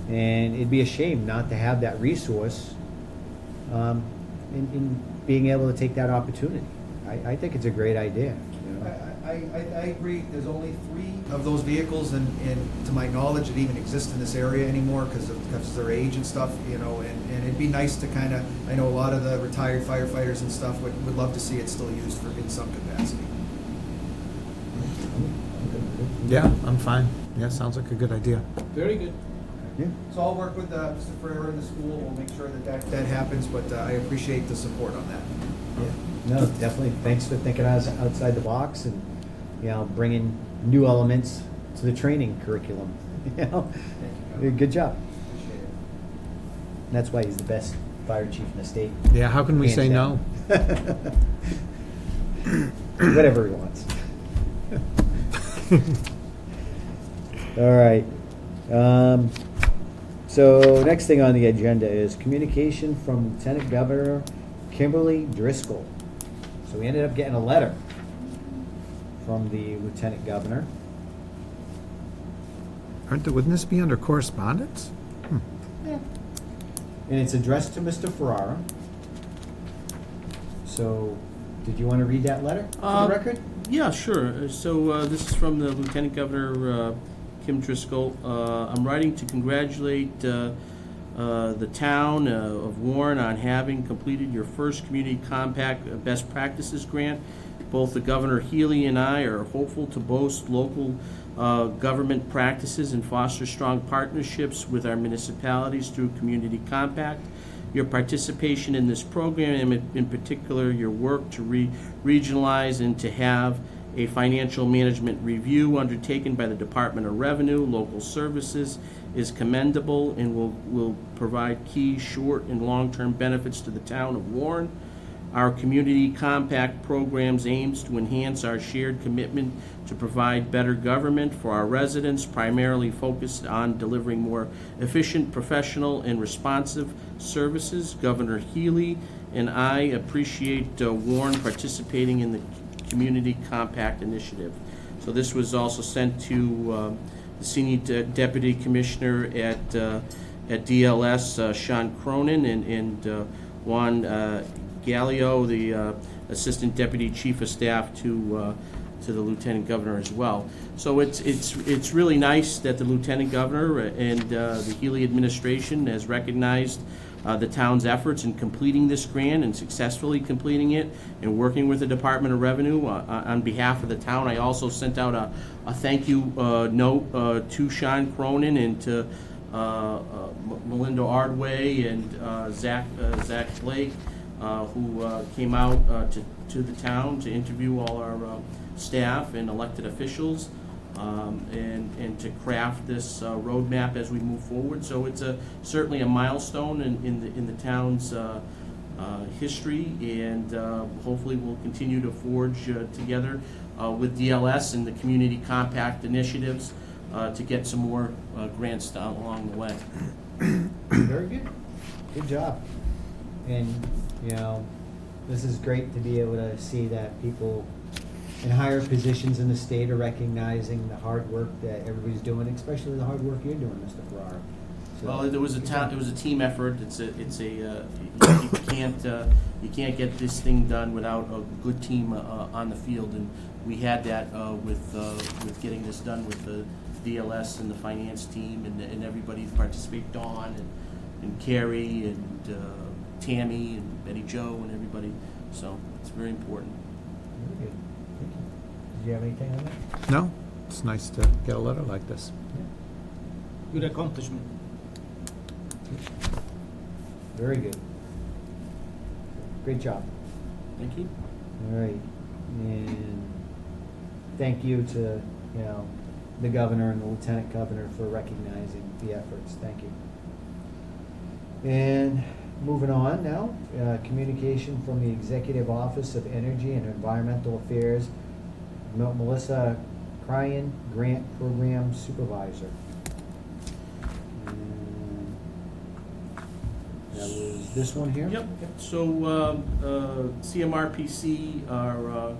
And it'd be a shame not to have that resource in being able to take that opportunity. I think it's a great idea. I agree. There's only 3 of those vehicles, and to my knowledge, that even exist in this area anymore because of their age and stuff. And it'd be nice to kind of. I know a lot of the retired firefighters and stuff would love to see it still used in some capacity. Yeah, I'm fine. Yeah, sounds like a good idea. Very good. Yeah. So I'll work with Mr. Ferrer and the school. We'll make sure that happens. But I appreciate the support on that. Yeah. No, definitely. Thanks for thinking outside the box and bringing new elements to the training curriculum. Good job. Appreciate it. That's why he's the best fire chief in the state. Yeah, how can we Hands say down. no? Whatever he wants. All right. So next thing on the agenda is communication from Lieutenant Governor Kimberly Driscoll. So we ended up getting a letter from the Lieutenant Governor. Wouldn't this be under correspondence? And it's addressed to Mr. Ferrara. So, did you want to read that letter for the record? Yeah, sure. So this is from the Lieutenant Governor, Kim Driscoll. I'm writing to congratulate the town of Warren on having completed your first Community Compact Best Practices Grant. Both the Governor Healy and I are hopeful to boast local government practices and foster strong partnerships with our municipalities through Community Compact. Your participation in this program, and in particular your work to regionalize and to have a financial management review undertaken by the Department of Revenue, Local Services, is commendable and will provide key short and long-term benefits to the town of Warren. Our Community Compact programs aims to enhance our shared commitment to provide better government for our residents, primarily focused on delivering more efficient, professional, and responsive services. Governor Healy and I appreciate Warren participating in the Community Compact Initiative. So this was also sent to the Senior Deputy Commissioner at DLS, Sean Cronin, and Juan Gallio, the Assistant Deputy Chief of Staff to the Lieutenant Governor as well. So it's really nice that the Lieutenant Governor and the Healy administration has recognized the town's efforts in completing this grant and successfully completing it and working with the Department of Revenue on behalf of the town. I also sent out a thank you note to Sean Cronin and to Melinda Ardway and Zach Blake, who came out to the town to interview all our staff and elected officials. and to craft this roadmap as we move forward. So it's certainly a milestone in the town's history, and hopefully we'll continue to forge together with DLS and the community compact initiatives to get some more grants down along the way. Very good. Good job. And, you know, this is great to be able to see that people in higher positions in the state are recognizing the hard work that everybody's doing, especially the hard work you're doing, Mr. Ferrara. So, Well, it was a team effort. You can't get this thing done without a good team on the field, and we had that with getting this done with the DLS and the finance team and everybody who participated, Dawn and Carrie and Tammy and Betty Jo and everybody. So it's very important. Very good. Thank you. Did you have anything on that? No, it's nice to get a letter like this. Good accomplishment. Very good. Great job. Thank you. All right. And thank you to, you know, the governor and the lieutenant governor for recognizing the efforts. Thank you. And moving on now, communication from the Executive Office of Energy and Environmental Affairs, Melissa Cryan, Grant Program Supervisor. And that was this one here? Yep. So CMRPC, our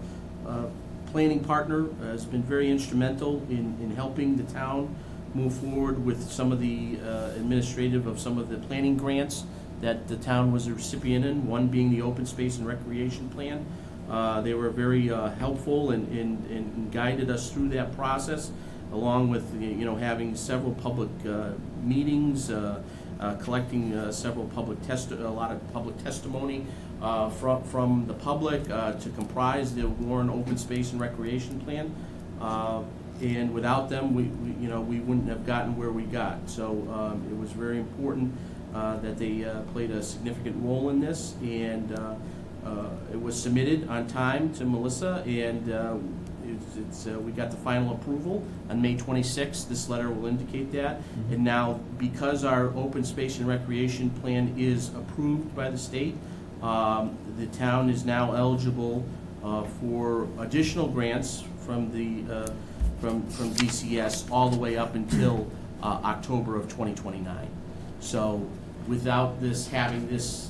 planning partner, has been very instrumental in helping the town move forward with some of the administrative of some of the planning grants that the town was a recipient in, one being the open space and recreation plan. They were very helpful and guided us through that process, along with having several public meetings, collecting a lot of public testimony from the public to comprise the Warren Open Space and Recreation Plan. And without them, we wouldn't have gotten where we got. So it was very important that they played a significant role in this, and it was submitted on time to Melissa, and we got the final approval on May 26th. This letter will indicate that. Mm-hmm. And now, because our open space and recreation plan is approved by the state, the town is now eligible for additional grants from the from DCS all the way up until October of 2029. So without this having this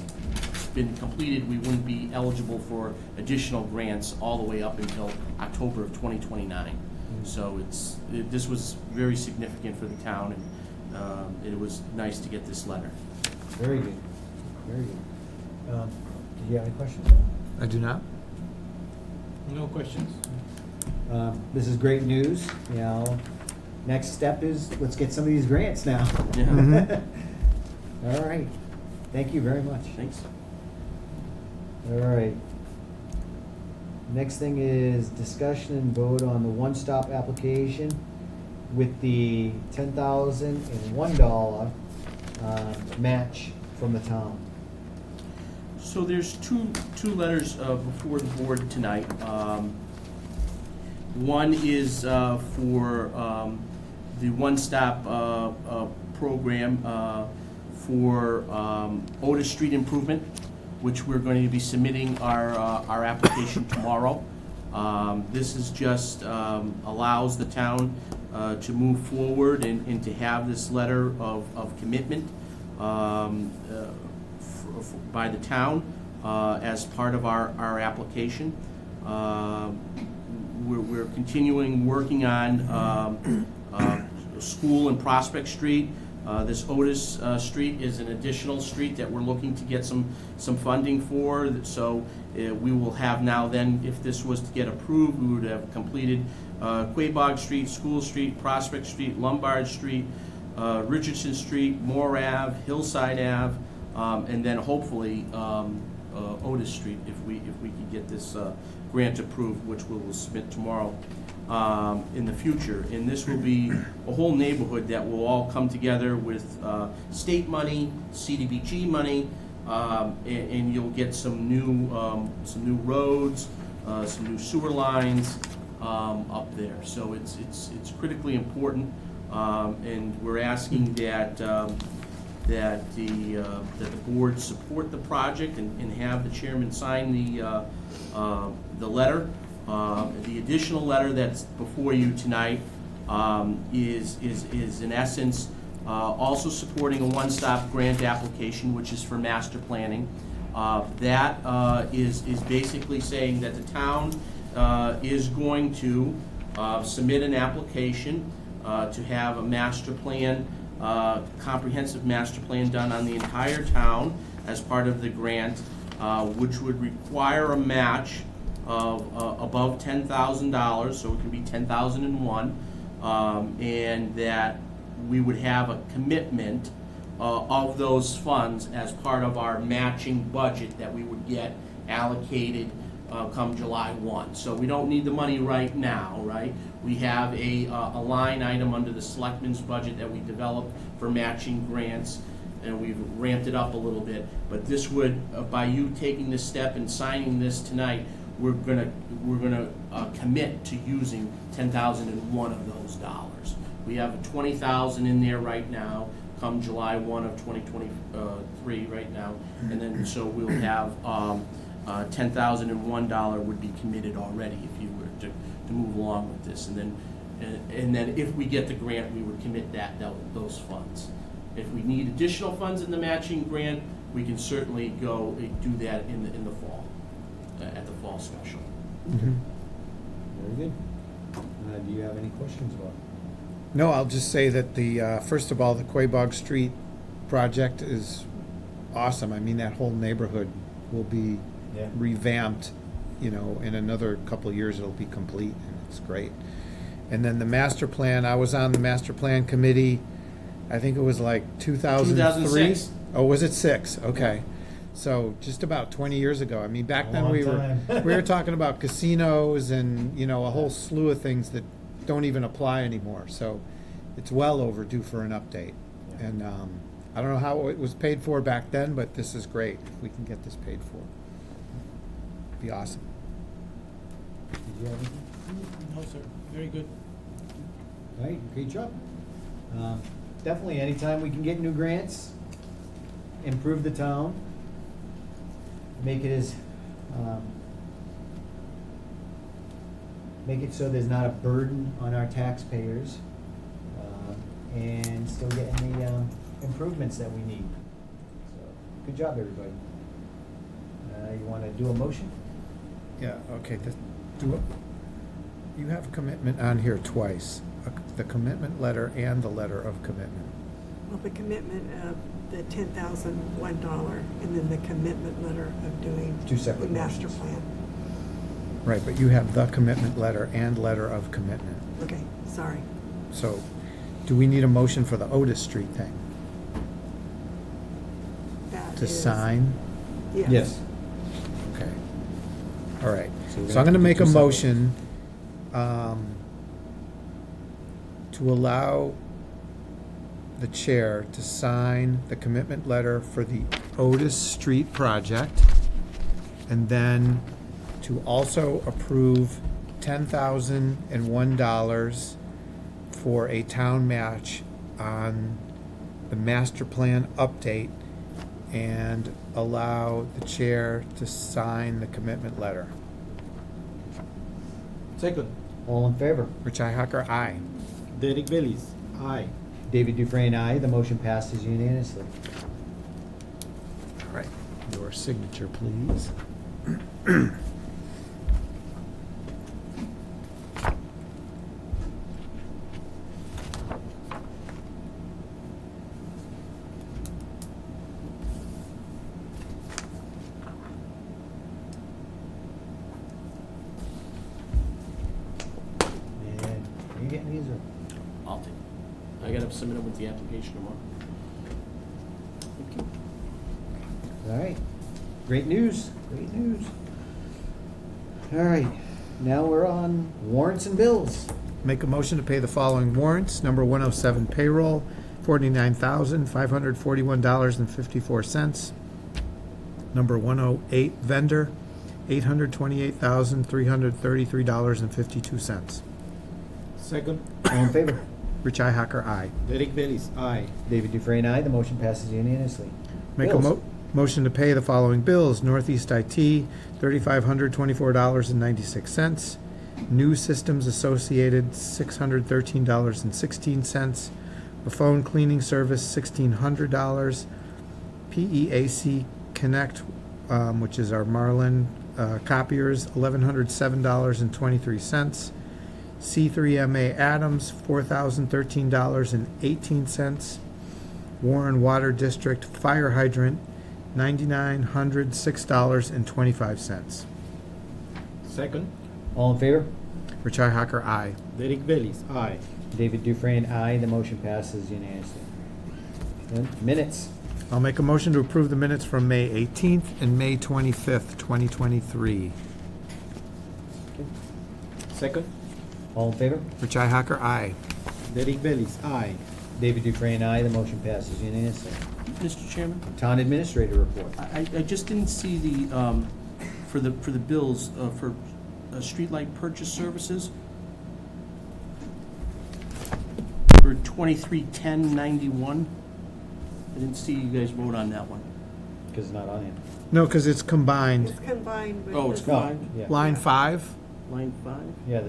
been completed, we wouldn't be eligible for additional grants all the way up until October of 2029. So this was very significant for the town, and it was nice to get this letter. Very good. Very good. Did you have any questions? I do not. No questions? This is great news. You know, next step is let's get some of these grants now. Yeah. Mhm. All right. Thank you very much. Thanks. All right. Next thing is discussion and vote on the one-stop application with the $10,001 match from the town. So there's two letters before the board tonight. One is for the one-stop program for Otis Street improvement, which we're going to be submitting our application tomorrow. This is just allows the town to move forward and to have this letter of commitment by the town as part of our application. We're continuing working on School and Prospect Street. This Otis Street is an additional street that we're looking to get some funding for. So we will have now then, if this was to get approved, we would have completed Quabog Street, School Street, Prospect Street, Lombard Street, Richardson Street, Moore Ave, Hillside Ave, and then hopefully Otis Street if we could get this grant approved, which we will submit tomorrow. In the future, and this will be a whole neighborhood that will all come together with state money, CDBG money, and you'll get some new roads, some new sewer lines, up there. So it's critically important, and we're asking that that the board support the project and have the chairman sign the letter. The additional letter that's before you tonight is in essence also supporting a one-stop grant application, which is for master planning. That is basically saying that the town is going to submit an application to have a master plan, comprehensive master plan done on the entire town as part of the grant, which would require a match of above $10,000, so it can be 10,001, and that we would have a commitment of those funds as part of our matching budget that we would get allocated come July 1. So we don't need the money right now, right? We have a line item under the Selectmen's budget that we developed for matching grants, and we've ramped it up a little bit. But this would, by you taking this step and signing this tonight, we're gonna commit to using 10,001 of those dollars. We have 20,000 in there right now, come July 1 of 2023 right now, and then so we'll have $10,001 would be committed already if you were to move along with this, and then if we get the grant, we would commit those funds. If we need additional funds in the matching grant, we can certainly go do that in the fall, at the fall special. Very good. Do you have any questions about it? No, I'll just say that first of all, the Quabog Street project is awesome. I mean, that whole neighborhood will be Yeah. revamped, in another couple of years it'll be complete, and it's great. And then the master plan, I was on the master plan committee, I think it was like 2003? 2006. Oh, was it 6? Okay. So just about 20 years ago. I mean, back then Long we time. were talking about casinos and, a whole slew of things that don't even apply anymore. So it's well overdue for an update. Yeah. And I don't know how it was paid for back then, but this is great if we can get this paid for. It'd be awesome. Did you have anything? No, sir, very good. All right, great job. Definitely, anytime we can get new grants, improve the town, make it so there's not a burden on our taxpayers, and still getting the improvements that we need. So, good job, everybody. You want to do a motion? Yeah, okay. You have commitment on here twice, the commitment letter and the letter of commitment. Well, the commitment of the $10,001 and then the commitment letter of doing Two separate the master motions. plan. Right, but you have the commitment letter and letter of commitment. Okay, sorry. So, do we need a motion for the Otis Street thing? That To is- sign? Yes. Okay. All right. So we're So gonna I'm gonna have to make do a two separate motion to allow the chair to sign the commitment letter for the Otis Street project, and then to also approve $10,001 for a town match on the master plan update, and allow the chair to sign the commitment letter. Second, All in favor? Richi Hacker, aye. Derek Bellis, aye. David Dufresne, aye. The motion passes unanimously. All right, your signature, please. And are you getting these or? I'll take it. I gotta submit them with the application tomorrow. Thank you. All right. Great news. Great news. All right. Now we're on warrants and bills. Make a motion to pay the following warrants. Number 107 payroll, $49,541.54. Number 108 vendor, $828,333.52. Second, All in favor? Rich Ihacker, aye. Derek Bailey's aye. David Dufresne, aye. The motion passes unanimously. Make a Bills. motion to pay the following bills. Northeast IT, $3,524.96. New Systems Associated, $613.16. A phone cleaning service, $1,600. PEAC Connect, which is our Marlin copiers, $1,107.23. C3MA Adams, $4,013.18. Warren Water District Fire Hydrant, $9,906.25. Second, All in favor? Rich Ihacker, aye. Derek Bailey's aye. David Dufresne, aye. The motion passes unanimously. Then, minutes. I'll make a motion to approve the minutes from May 18th and May 25th, 2023. Second, All in favor? Rich Ihacker, aye. Derek Bailey's aye. David Dufresne, aye. The motion passes unanimously. Mr. Chairman? Town Administrator report. I just didn't see the, for the bills, for streetlight purchase services. For 231091. I didn't see you guys vote on that one. Because it's not on here. No, because it's combined. It's combined with. Oh, it's the- combined? Yeah. Line 5? Line 5? Yeah,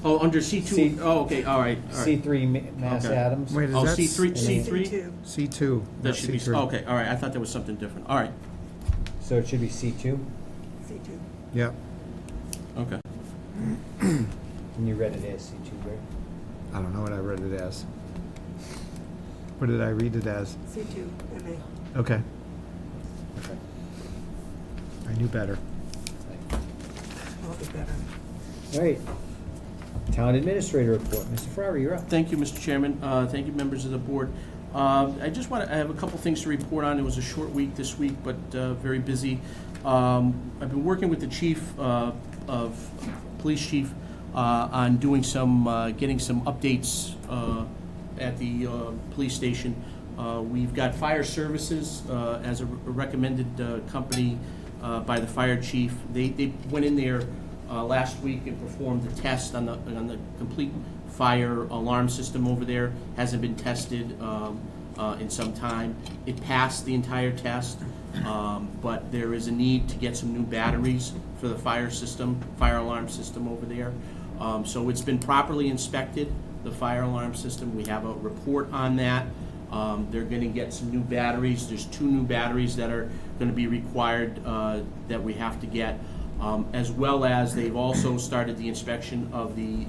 Oh, under C2, C- oh, okay, all right, all right. C3 Mass Okay. Adams. Wait, is Oh, that C3, C- C3? C2. C2? That not should be, C3. okay, all right, I thought there was something different, all right, So it should be C2. C2. Yep. okay. And you read it as C2, right? I don't know what I read it as. What did I read it as? C2, MA. Okay, Okay. I knew better. All the better. All right. Town Administrator report. Mr. Ferrari, you're up. Thank you, Mr. Chairman. Thank you, members of the board. I have a couple things to report on. It was a short week this week, but very busy. I've been working with the police chief, on doing getting some updates at the police station. We've got fire services as a recommended company by the fire chief. They went in there last week and performed the test on the complete fire alarm system over there. Hasn't been tested in some time. It passed the entire test, but there is a need to get some new batteries for the fire alarm system over there. So it's been properly inspected, the fire alarm system. We have a report on that. They're going to get some new batteries. There's 2 new batteries that are going to be required that we have to get. As well as they've also started the inspection of the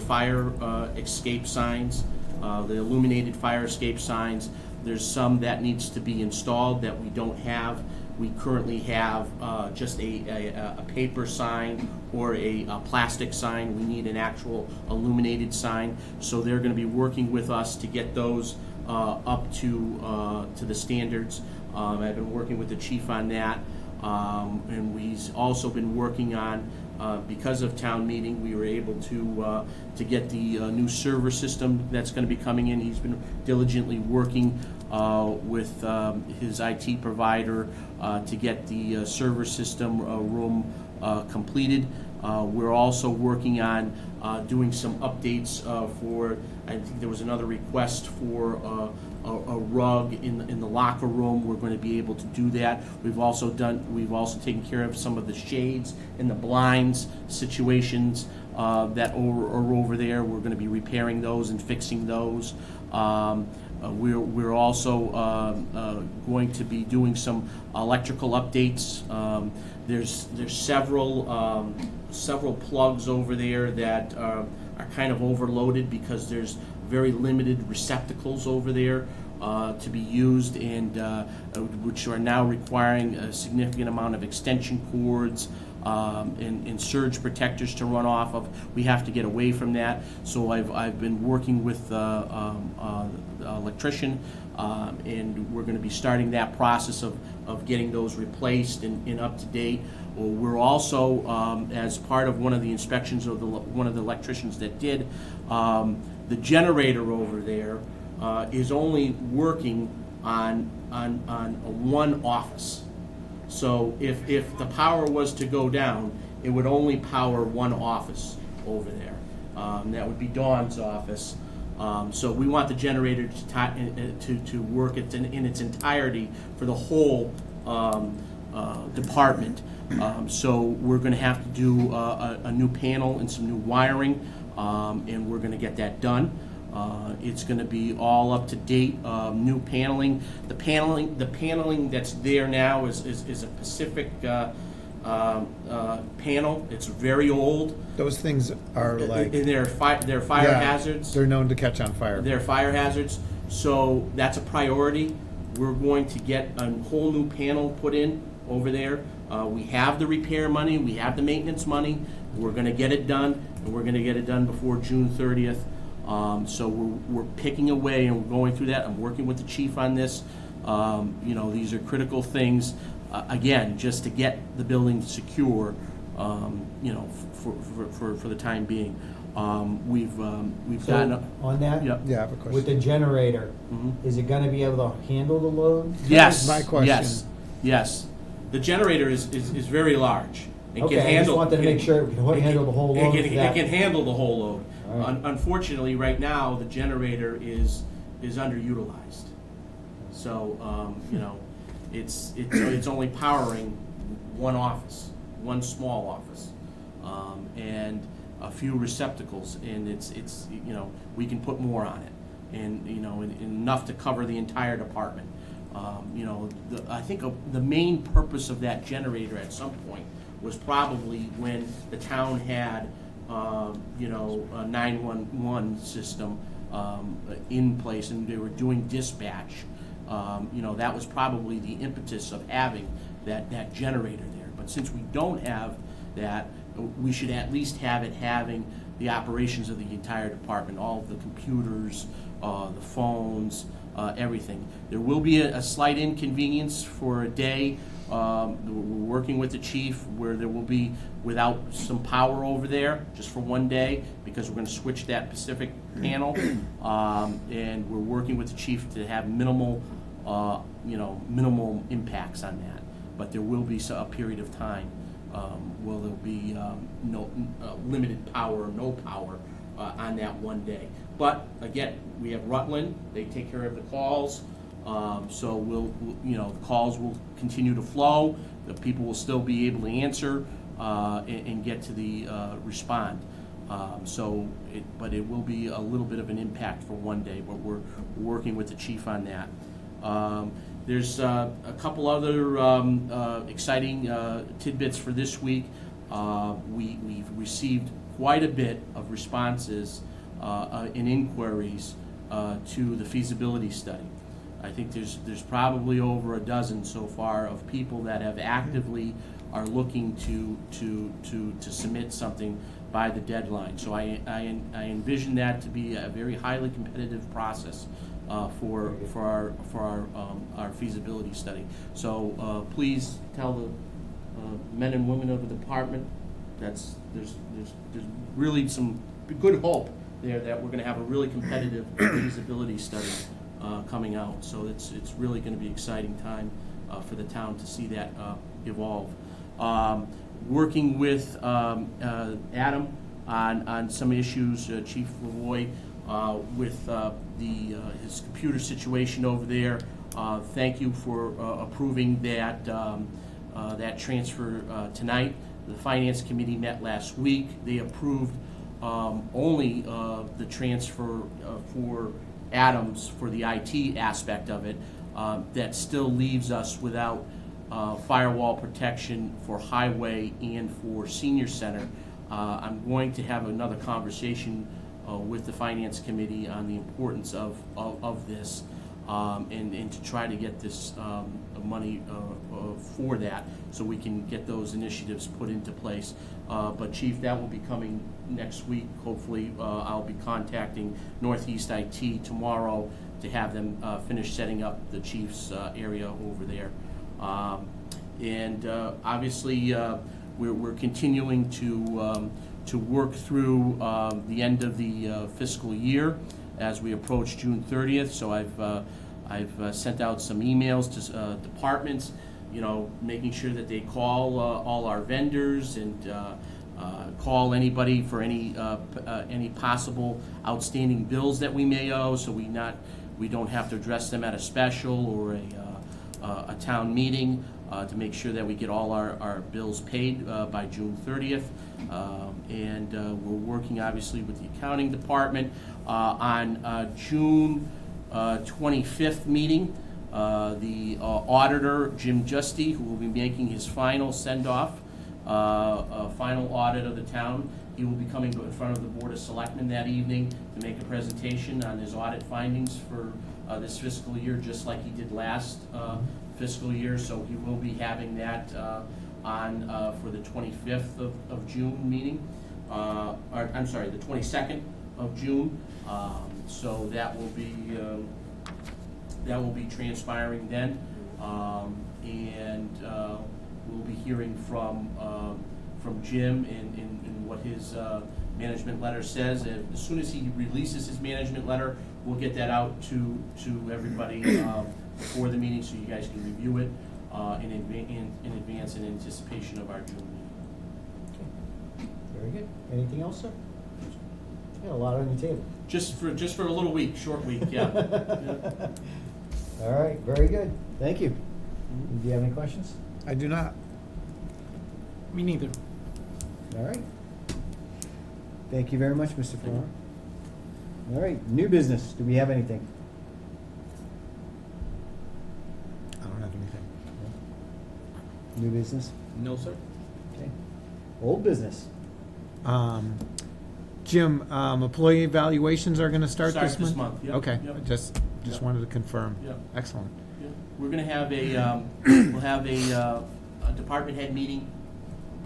fire escape signs, the illuminated fire escape signs. There's some that needs to be installed that we don't have. We currently have just a paper sign or a plastic sign. We need an actual illuminated sign. So they're going to be working with us to get those up to the standards. I've been working with the chief on that. And we've also been working on, because of town meeting, we were able to get the new server system that's going to be coming in. He's been diligently working with his IT provider to get the server system room completed. We're also working on doing some updates for, I think there was another request for a rug in the locker room. We're going to be able to do that. We've also taken care of some of the shades and the blinds situations that are over there. We're going to be repairing those and fixing those. We're also going to be doing some electrical updates. There's several plugs over there that are kind of overloaded because there's very limited receptacles over there to be used, and which are now requiring a significant amount of extension cords and surge protectors to run off of. We have to get away from that. So I've been working with electrician, and we're going to be starting that process of getting those replaced and up to date. We're also, as part of one of the inspections of one of the electricians that did, the generator over there is only working on one office. So if the power was to go down, it would only power one office over there. That would be Dawn's office. So we want the generator to work in its entirety for the whole department. So we're going to have to do a new panel and some new wiring, and we're going to get that done. It's going to be all up to date, new paneling. The paneling that's there now is a Pacific panel. It's very old. Those things are like, And they're fire yeah, hazards. they're known to catch on fire. They're fire hazards, so that's a priority. We're going to get a whole new panel put in over there. We have the repair money, we have the maintenance money. We're gonna get it done, and we're gonna get it done before June 30th. So we're picking away and we're going through that. I'm working with the chief on this. You know, these are critical things, again, just to get the building secure, you know, for the time being. We've gotten. So, on that? Yep. Yeah, I have a question. With the generator, Mhm. is it gonna be able to handle the load? Yes. my question. Yes. Yes. The generator is very large. It Okay, can I just handle. wanted to make sure it can handle the whole load It of that. can handle the whole load. All right. Unfortunately, right now, the generator is underutilized. So, you know, it's only powering one office, one small office, and a few receptacles, and it's you know, we can put more on it, and you know, enough to cover the entire department. You know, I think the main purpose of that generator at some point was probably when the town had, you know, a 911 system in place and they were doing dispatch. You know, that was probably the impetus of having that generator there. But since we don't have that, we should at least have it having the operations of the entire department, all of the computers, the phones, everything. There will be a slight inconvenience for a day. We're working with the chief where there will be without some power over there just for one day because we're going to switch that Pacific panel, and we're working with the chief to have minimal, you know, minimal impacts on that. But there will be a period of time where there'll be no limited power or no power on that one day. But again, we have Rutland; they take care of the calls. So you know, the calls will continue to flow. The people will still be able to answer and get to the respond. But it will be a little bit of an impact for one day. But we're working with the chief on that. There's a couple other exciting tidbits for this week. We've received quite a bit of responses and inquiries to the feasibility study. I think there's probably over a dozen so far of people that have actively are looking to submit something by the deadline. So I envision that to be a very highly competitive process for our feasibility study. So please tell the men and women of the department there's really some good hope there that we're going to have a really competitive feasibility study coming out. So it's really going to be an exciting time for the town to see that evolve. Working with Adam on some issues, Chief Lavoy, with his computer situation over there. Thank you for approving that transfer tonight. The Finance Committee met last week. They approved only the transfer for Adams for the IT aspect of it. That still leaves us without firewall protection for highway and for senior center. I'm going to have another conversation with the Finance Committee on the importance of this and to try to get this money for that so we can get those initiatives put into place. But Chief, that will be coming next week. Hopefully I'll be contacting Northeast IT tomorrow to have them finish setting up the Chief's area over there. And obviously we're continuing to work through the end of the fiscal year as we approach June 30th. So I've sent out some emails to departments making sure that they call all our vendors and call anybody for any possible outstanding bills that we may owe, so we don't have to address them at a special or a town meeting, to make sure that we get all our bills paid by June 30th. And we're working obviously with the accounting department on June 25th meeting. The auditor, Jim Justy, who will be making his final send-off, final audit of the town, he will be coming in front of the Board of Selectmen that evening to make a presentation on his audit findings for this fiscal year, just like he did last fiscal year. So he will be having that on for the 25th of June meeting, or I'm sorry, the 22nd of June. So that will be transpiring then, and we'll be hearing from Jim in what his management letter says. And as soon as he releases his management letter, we'll get that out to everybody before the meeting, so you guys can review it in advance in anticipation of our June meeting. Very good. Anything else, sir? Got a lot on your table. Just for a little week, short week, yeah. Yeah. All right, very good. Thank you. Do you have any questions? I do not. Me neither. All right. Thank you very much, Mr. Ferraro. All right, new business. Do we have anything? I don't have anything. New business? No, sir. Okay. Old business? Jim, employee evaluations are gonna start Start this month? this month, yep, Okay, yep. just Yep. wanted to confirm. Yep. Excellent. Yeah. We're gonna have we'll have a department head meeting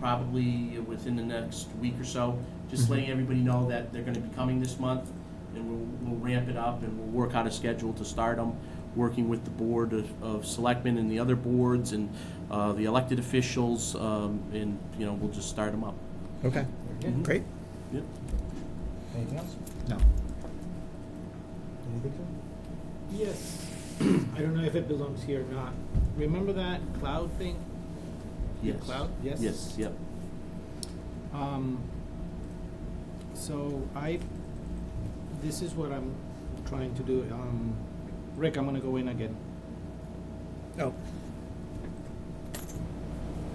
probably within the next week or so, just letting everybody know that they're gonna be coming this month, and we'll ramp it up, and we'll work out a schedule to start them, working with the board of selectmen and the other boards and the elected officials, and we'll just start them up. Okay, Very good. great. Yep. Anything else? No. Anything, sir? Yes. I don't know if it belongs here or not. Remember that cloud thing? Yes. Cloud? Yes. Yes. Yep. So this is what I'm trying to do. Rick, I'm gonna go in again. Oh.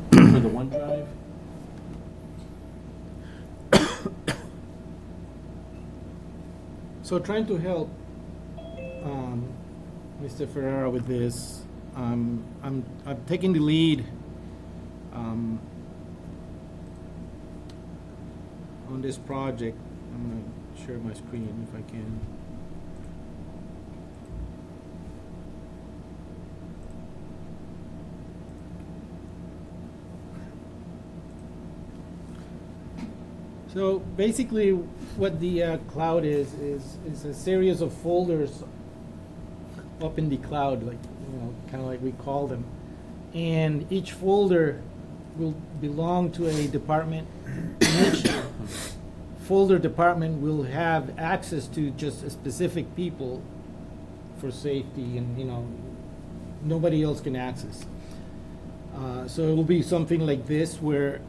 For the OneDrive. So trying to help Mr. Ferrara with this, I'm taking the lead on this project. I'm gonna share my screen if I can. So basically, what the cloud is a series of folders up in the cloud, like kind of like we call them, and each folder will belong to a department. Each folder department will have access to just a specific people for safety, and nobody else can access. So it will be something like this, where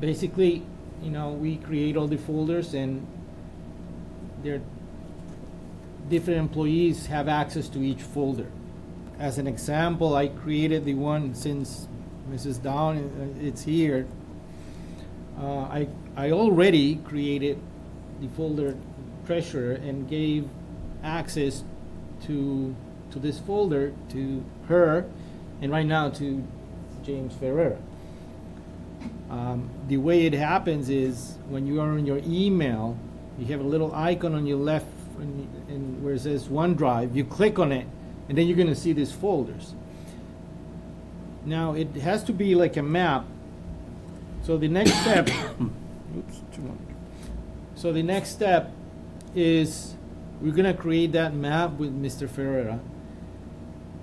basically, we create all the folders, and their different employees have access to each folder. As an example, I created the one, since Mrs. Down it's here. I already created the folder treasurer and gave access to this folder to her, and right now to James Ferreira. The way it happens is, when you are in your email, you have a little icon on your left, and where it says OneDrive. You click on it, and then you're going to see these folders. Now it has to be like a map. So the next step, oops, too long. So the next step is, we're going to create that map with Mr. Ferreira,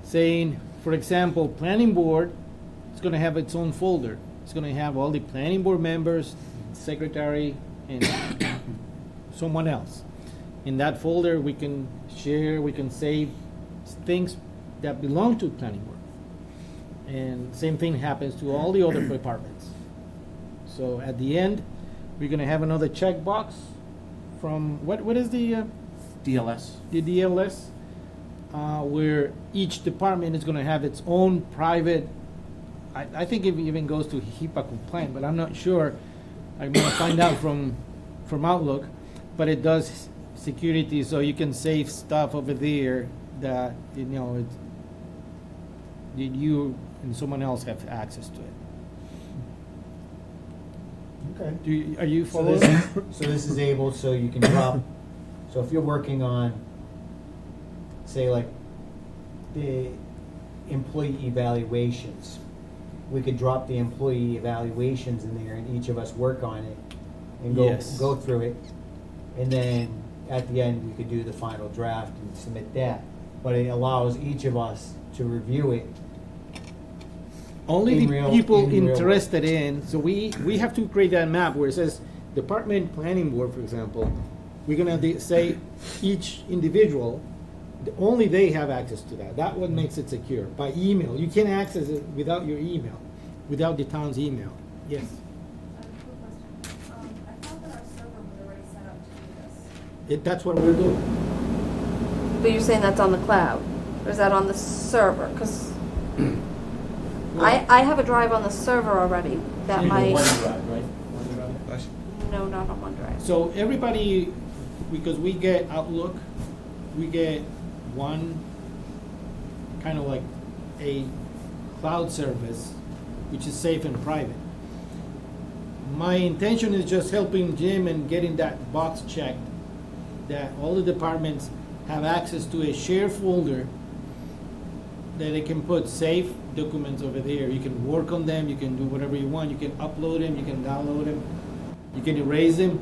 saying, for example, planning board is going to have its own folder. It's going to have all the planning board members, secretary, and someone else. In that folder, we can share, we can save things that belong to planning board. And same thing happens to all the other departments. So at the end, we're gonna have another checkbox from, what is the DLS. DLS? Where each department is gonna have its own private, I think it even goes to HIPAA compliant, but I'm not sure. I'm gonna find out from Outlook, but it does security, so you can save stuff over there that, you know, that you and someone else have access to it. Okay. Are you So following? this is able, so you can drop, so if you're working on, say like, the employee evaluations, we could drop the employee evaluations in there and each of us work on it and Yes. go through it. And then at the end, we could do the final draft and submit that. But it allows each of us to review it. Only In the real- people in real work. interested in, so we have to create that map where it says Department Planning Board, for example. We're gonna say each individual, only they have access to that. That what makes it secure. By email, you can't access it without your email, without the town's email. Yes. I have a quick question. I thought that our server was already set up to do this. That's what we're doing. But you're saying that's on the cloud, or is that on the server? Because I have a drive on the server already that In my, OneDrive, right? OneDrive? no, not on OneDrive. So everybody, because we get Outlook, we get one kind of like a cloud service, which is safe and private. My intention is just helping Jim and getting that box checked, that all the departments have access to a shared folder that they can put safe documents over there. You can work on them, you can do whatever you want, you can upload them, you can download them, you can erase them,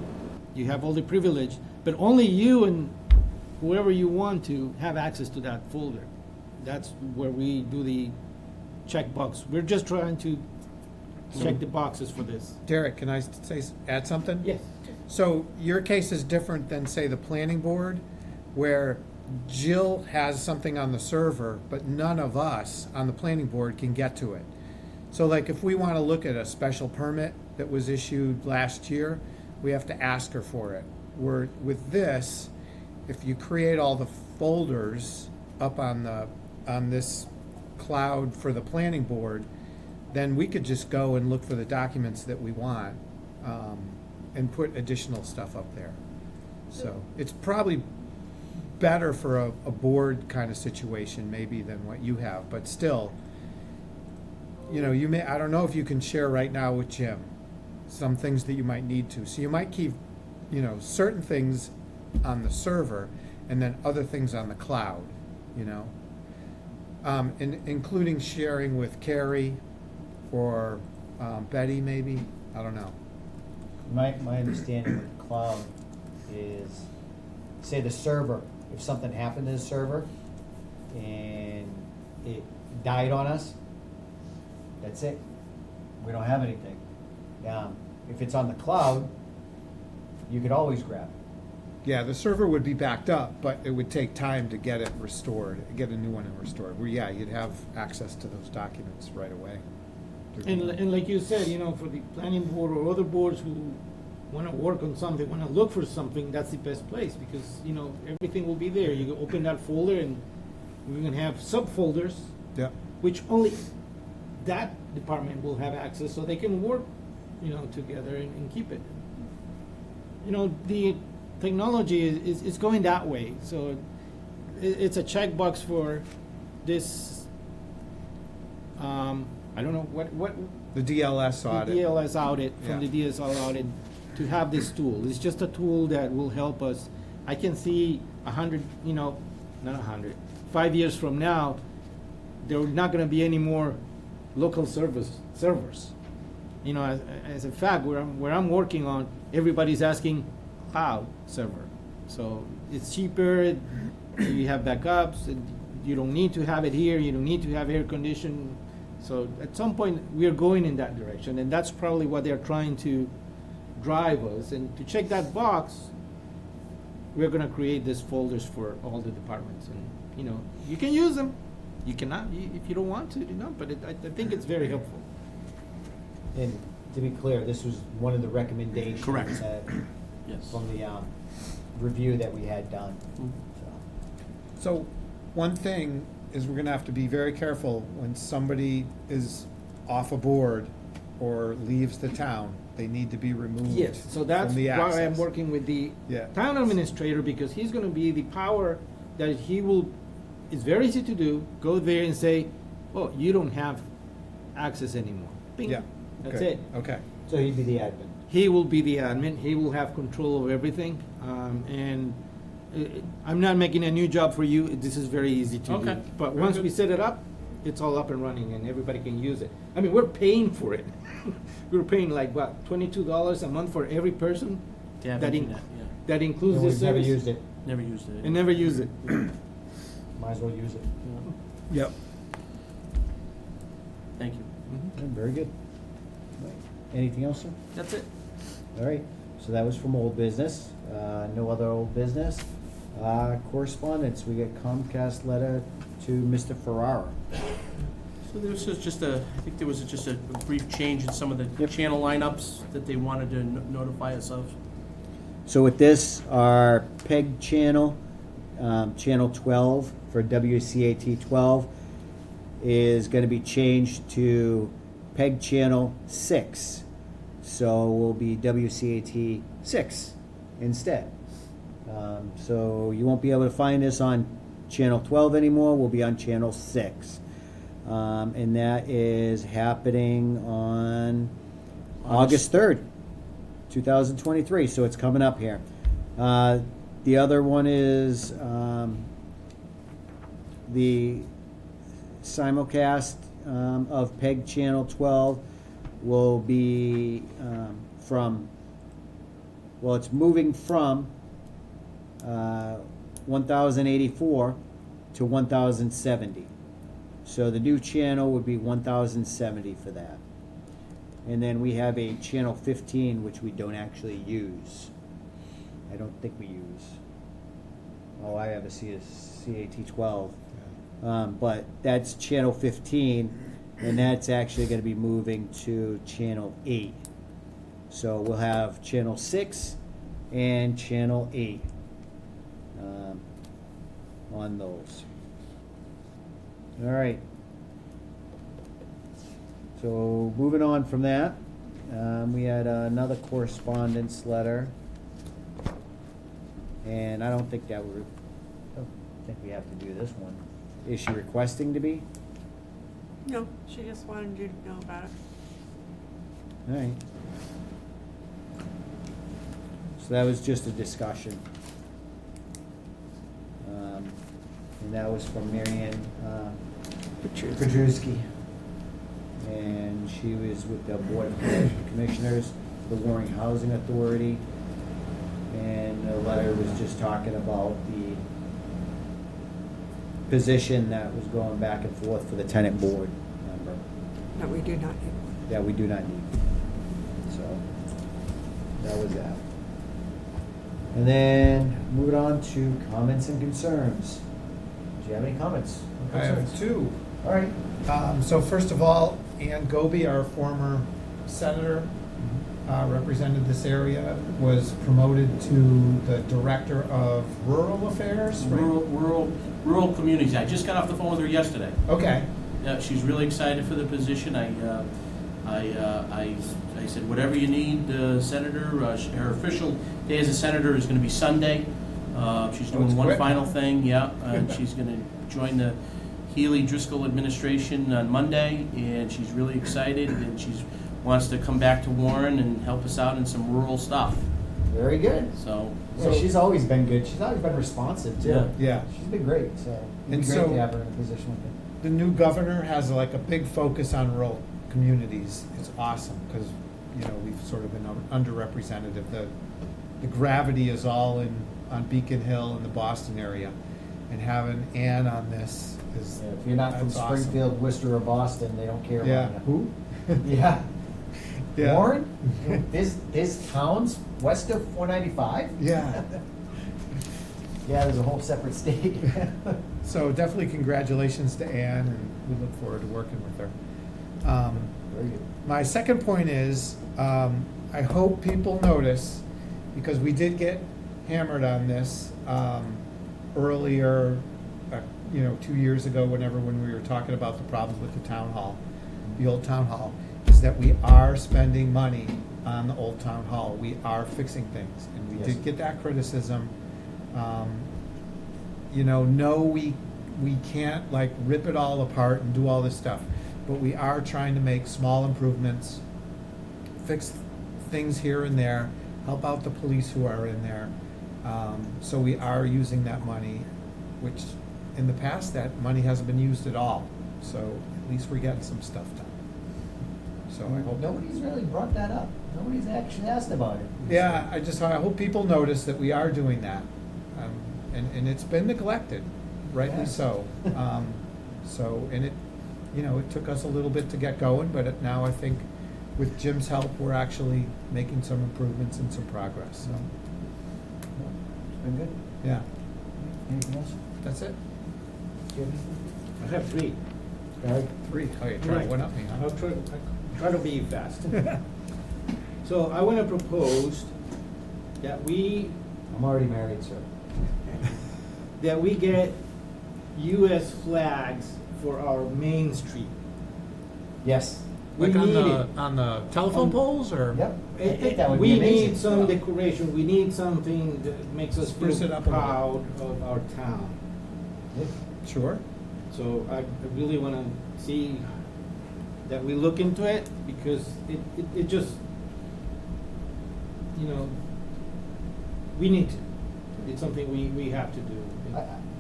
you have all the privilege, but only you and whoever you want to have access to that folder. That's where we do the checkbox. We're just trying to check the boxes for this. Derek, can I add something? Yes. So your case is different than, say, the planning board, where Jill has something on the server, but none of us on the planning board can get to it. So like if we want to look at a special permit that was issued last year, we have to ask her for it. Where with this, if you create all the folders up on this cloud for the planning board, then we could just go and look for the documents that we want, and put additional stuff up there. So it's probably better for a board kind of situation maybe than what you have, but still, you know, I don't know if you can share right now with Jim some things that you might need to. So you might keep, you know, certain things on the server and then other things on the cloud, you know? Including sharing with Carrie or Betty maybe, I don't know. My understanding with the cloud is, say the server, if something happened to the server and it died on us, that's it. We don't have anything. If it's on the cloud, you could always grab it. Yeah, the server would be backed up, but it would take time to get it restored, get a new one and restored. Where, yeah, you'd have access to those documents right away. And like you said, you know, for the planning board or other boards who want to work on something, want to look for something, that's the best place because, you know, everything will be there. You can open that folder and we're going to have subfolders, Yeah. which only that department will have access so they can work, you know, together and keep it. You know, the technology is going that way. So it's a checkbox for this, I don't know, what The DLS audit. the DLS audit, from Yeah. the DSL audit, to have this tool. It's just a tool that will help us. I can see 100, you know, not 100, 5 years from now, there are not gonna be any more local servers. You know, as a fact, where I'm working on, everybody's asking cloud server. So it's cheaper, you have backups, and you don't need to have it here, you don't need to have air conditioning. So at some point, we're going in that direction, and that's probably what they're trying to drive us. And to check that box, we're gonna create these folders for all the departments, and, you know, you can use them. You cannot, if you don't want to, you know, but I think it's very helpful. And to be clear, this was one of the recommendations. Correct. that- Yes. From the review that we had done. Mm. So, one thing is we're gonna have to be very careful when somebody is off a board or leaves the town, they need to be removed Yes, so that's from the why I'm access. working with the Yeah. town administrator, because he's gonna be the power that he will, it's very easy to do, go there and say, oh, you don't have access anymore. Bing. Yeah. That's good. it. Okay. So he'd be the admin. He will be the admin, he will have control of everything, and I'm not making a new job for you, this is very easy to do. Okay. But Very once good. we set it up, it's all up and running and everybody can use it. I mean, we're paying for it. We're paying like, what, $22 a month for every person? To have That internet, in- yeah. That includes And this we've never service? used it. Never used it. And never use it. Might as well use it. Yeah. Yep. Thank you. Okay, very good. Right. Anything else, sir? That's it. All right, so that was from old business. No other old business. Correspondence, we get Comcast letter to Mr. Ferrara. So there was just a, I think there was just a brief change in some of the Yep. channel lineups that they wanted to notify us of. So with this, our PEG channel, channel 12 for WCAT 12, is going to be changed to PEG channel 6. So we'll be WCAT 6 instead. So you won't be able to find us on channel 12 anymore. We'll be on channel 6. And that is happening on August 3rd. 2023, so it's coming up here. The other one is the simulcast of PEG Channel 12 will be it's moving from 1084 to 1070. So the new channel would be 1070 for that. And then we have a channel 15, which we don't actually use. I don't think we use. Oh, I have a CAT 12. But that's channel 15, and that's actually going to be moving to channel 8. So we'll have channel 6 and channel 8 on those. All right. So moving on from that, we had another correspondence letter, and I don't think we have to do this one. Is she requesting to be? No, she just wanted you to know about it. All right. So that was just a discussion. And that was from Marianne Pedrusky. And she was with the Board of Commissioners, the Warring Housing Authority. And the letter was just talking about the position that was going back and forth for the tenant board member. No, we do not need one. That we do not need. So, that was that. And then, moving on to comments and concerns. Do you have any comments? or I have concerns? 2. All right. So first of all, Ann Goby, our former senator, represented this area, was promoted to the Director of Rural Affairs, right? Rural communities. I just got off the phone with her yesterday. Okay, Yeah, she's really excited for the position. I said, whatever you need, Senator. Her official day as a senator is going to be Sunday. She's doing it's one quick. final thing, yeah, and she's going to join the Healy Driscoll administration on Monday, and she's really excited, and she wants to come back to Warren and help us out in some rural stuff. Very good. So, Yeah, she's always been good. She's always been responsive, too. Yeah. yeah. She's been great, so it'd And be great so- to have her in a position like that. The new governor has like a big focus on rural communities. It's awesome, because, we've sort of been underrepresented. The gravity is all on Beacon Hill and the Boston area. And having Ann on this is, Yeah, if you're not from that's awesome. Springfield, Worcester, or Boston, they don't care Yeah, about you. who? Yeah. Yeah. Warren? There's towns west of 495? Yeah. Yeah, there's a whole separate state. So definitely congratulations to Ann, and we look forward to working with her. Very good. My second point is, I hope people notice, because we did get hammered on this earlier, 2 years ago, when we were talking about the problems with the town hall, the old town hall, is that we are spending money on the old town hall. We are fixing things, and we Yes. did get that criticism. No, we can't like rip it all apart and do all this stuff, but we are trying to make small improvements, fix things here and there, help out the police who are in there. So we are using that money, which in the past, that money hasn't been used at all. So at least we're getting some stuff done. So I hope. Nobody's really brought that up. Nobody's actually asked about it. Yeah, I hope people notice that we are doing that. And it's been neglected, rightly Yes. so. And it took us a little bit to get going, but now I think with Jim's help, we're actually making some improvements and some progress, so, It's been good. yeah, Anything else? that's it. Do you have anything? I have three. Gary? 3. Oh, you tried Right. one up me, huh? I'll try to be fast. So I want to propose that we I'm already married, sir. get US flags for our main street. Yes. We Like on need the, it. on the telephone poles, or? Yep. I think that would be We amazing. need some decoration, we need something that makes us Spruce it feel up a little. proud of our town. Sure. So I really want to see that we look into it, because it just, we need to. It's something we have to do.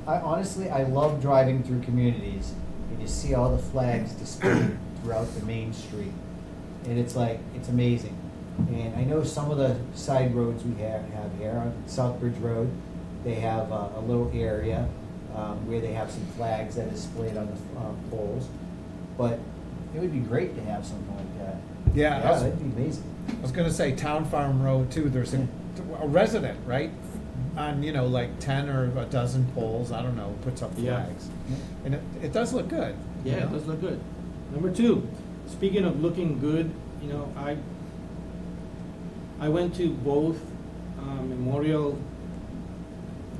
I honestly, I love driving through communities and you see all the flags displayed throughout the main street. And it's amazing. And I know some of the side roads we have here, on Southbridge Road, they have a little area where they have some flags that are displayed on the poles. But it would be great to have something like that. Yeah, That'd be amazing. I was gonna say Town Farm Road too, there's a resident, right? On, like 10 or a dozen poles, I don't know, puts up Yeah. flags. And it does look good. you Yeah, know? it does look good. Number two, speaking of looking good, I went to both Memorial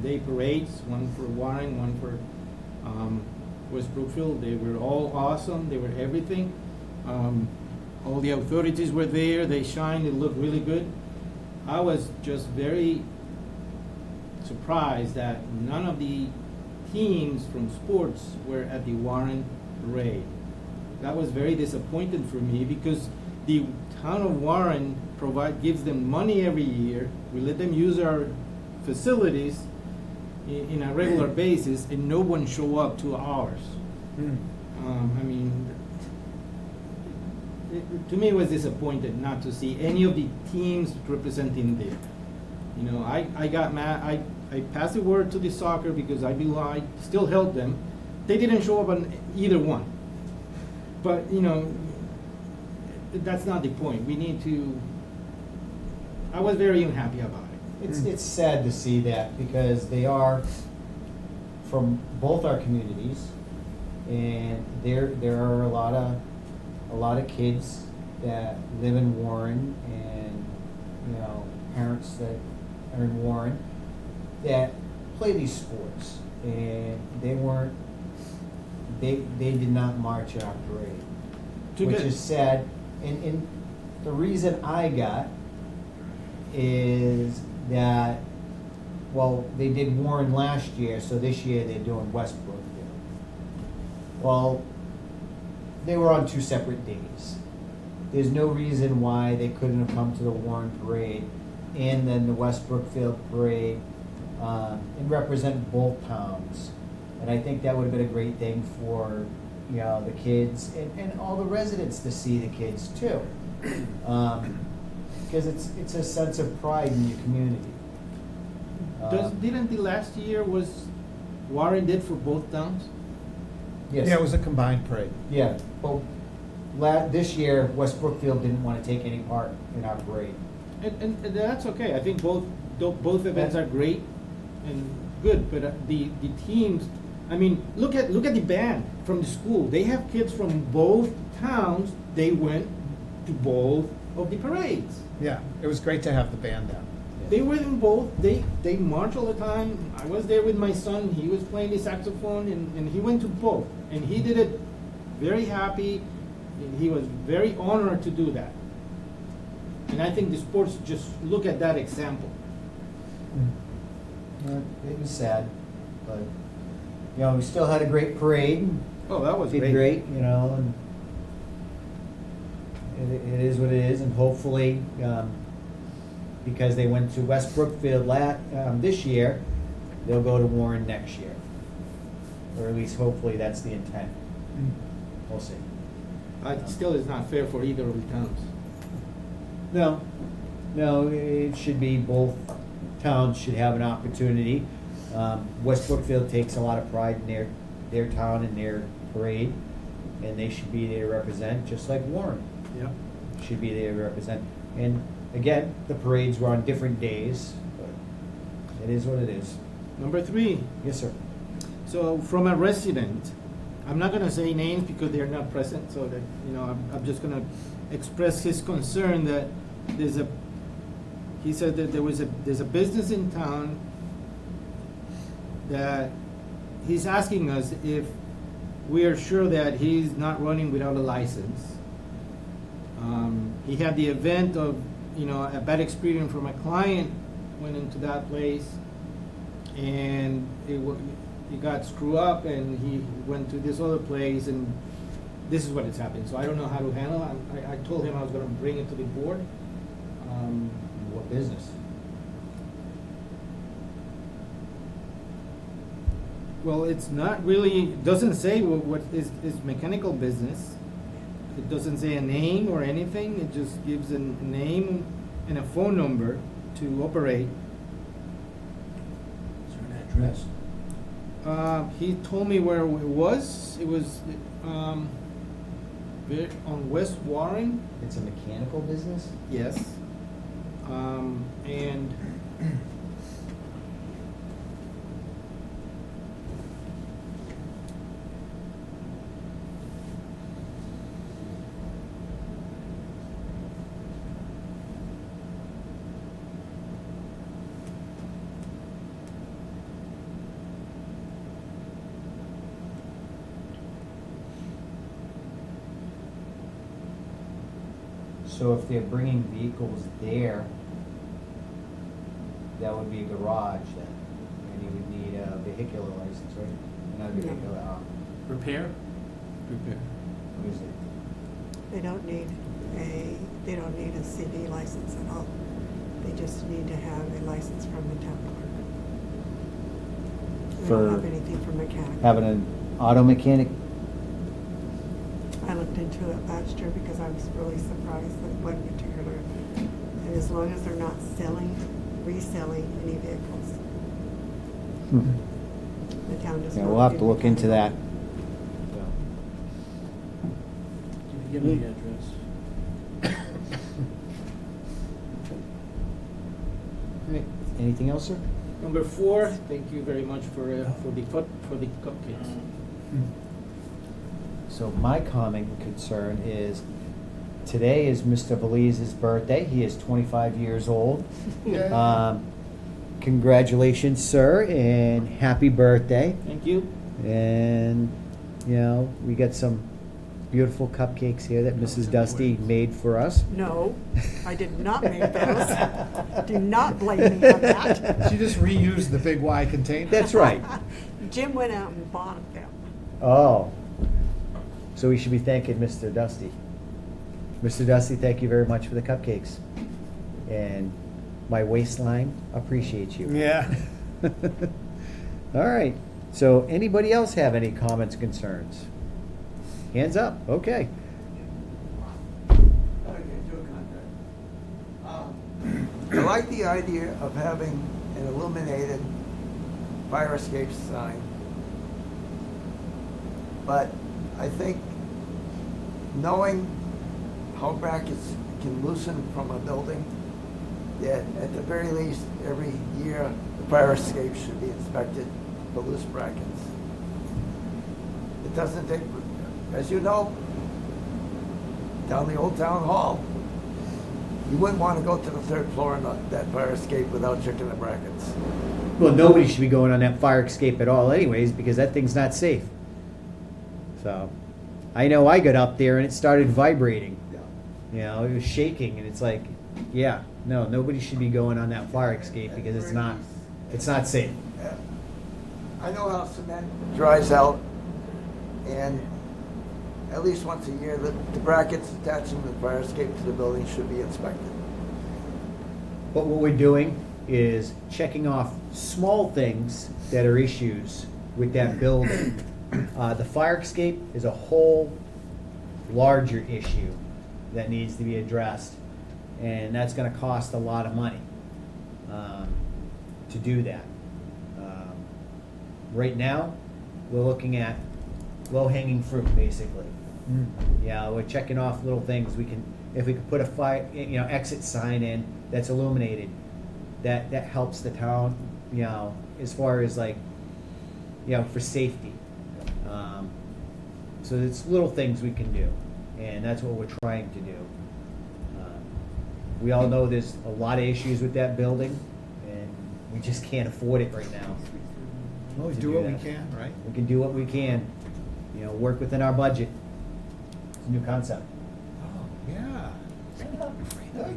Day parades, one for Warren, one for West Brookfield. They were all awesome. They were everything. All the authorities were there. They shined. It looked really good. I was just very surprised that none of the teams from sports were at the Warren parade. That was very disappointing for me, because the town of Warren gives them money every year. We let them use our facilities in a regular basis, and no one show up to ours. To me, it was disappointed not to see any of the teams representing there. I got mad. I passed the word to the soccer, because I still help them. They didn't show up on either one. But, that's not the point. We need to, I was very unhappy about it. It's sad to see that, because they are from both our communities, and there are a lot of kids that live in Warren, and parents that are in Warren that play these sports, and they did not march in our parade, Too which good. is sad. And the reason I got is that, well, they did Warren last year, so this year they're doing West Brookfield. Well, they were on 2 separate days. There's no reason why they couldn't have come to the Warren parade and then the West Brookfield parade, and represent both towns. And I think that would have been a great thing for, the kids and all the residents to see the kids too. Because it's a sense of pride in your community. Didn't the last year was Warren did for both towns? Yes. Yeah, it was a combined parade. Yeah, well, this year, West Brookfield didn't want to take any part in our parade. And that's okay. I think both events are great, and good, but the teams, I mean, look at the band from the school. They have kids from both towns. They went to both of the parades. Yeah, it was great to have the band down. They were in both. They march all the time. I was there with my son. He was playing the saxophone, and he went to both. And he did it very happy. And he was very honored to do that. And I think the sports just look at that example. It was sad, but, you know, we still had a great parade. Oh, that was Did great, you know, and it is what it is, and hopefully, because they went to West Brookfield this year, they'll go to Warren next year. Or at least hopefully that's the intent. We'll see. Still, it's not fair for either of the towns. No, it should be both towns should have an opportunity. West Brookfield takes a lot of pride in their town and their parade, and they should be there to represent, just like Warren. Yep. Should be there to represent. And again, the parades were on different days, but it is what it is. Number 3. Yes, sir. So from a resident, I'm not gonna say names because they're not present, so that, you know, I'm just gonna express his concern that he said that there's a business in town that he's asking us if we are sure that he's not running without a license. He had the event of, you know, a bad experience from a client went into that place, and he got screwed up, and he went to this other place, and this is what has happened. So I don't know how to handle it. I told him I was going to bring it to the board. What business? Well, it's not really, doesn't say what is mechanical business. It doesn't say a name or anything. It just gives a name and a phone number to operate. Is there an address? He told me where it was. It was on West Warren. It's a mechanical business? Yes. And So if they're bringing vehicles there, that would be a garage then, and you would need a vehicular license, right? Not a vehicular, Repair? what is it? They don't need a CD license at all. They just need to have a license from the town clerk. They don't have anything for mechanical. Having an auto mechanic? I looked into it last year because I was really surprised that one particular, and as long as they're not reselling any vehicles, the town does not. Yeah, we'll have to do look into that. Give me the address. Okay. Anything else, sir? number 4. Thank you very much for the cupcakes. So my comment and concern is, today is Mr. Valiz's birthday. He is 25 years old. Congratulations, sir, and happy birthday. Thank you. And, you know, we got some beautiful cupcakes here that Mrs. Dusty made for us. No, I did not make those. Do not blame me on that. She just reused the big Y container. That's right. Jim went out and bought them. Oh. So we should be thanking Mr. Dusty. Mr. Dusty, thank you very much for the cupcakes. And my waistline appreciates you. Yeah. All right. So anybody else have any comments, concerns? Hands up. Okay. I like the idea of having an illuminated fire escape sign, but I think knowing how brackets can loosen from a building, that at the very least, every year, the fire escape should be inspected for loose brackets. It doesn't take, as you know, down the old town hall, you wouldn't want to go to the third floor in that fire escape without checking the brackets. Well, nobody should be going on that fire escape at all anyways, because that thing's not safe. So, I know I got up there and it started vibrating. You know, it was shaking and it's like, yeah, no, nobody should be going on that fire escape because it's not safe. Yeah. I know how cement dries out, and at least once a year, the brackets attaching the fire escape to the building should be inspected. But what we're doing is checking off small things that are issues with that building. The fire escape is a whole larger issue that needs to be addressed, and that's gonna cost a lot of money to do that. Right now, we're looking at low-hanging fruit, basically. Yeah, we're checking off little things. If we could put a fire, exit sign in that's illuminated, that helps the town, as far as for safety. So it's little things we can do, and that's what we're trying to do. We all know there's a lot of issues with that building, and we just can't afford it right now. Well, we to do what we that. can, right? We can do what we can, work within our budget. It's a new concept. Oh, yeah.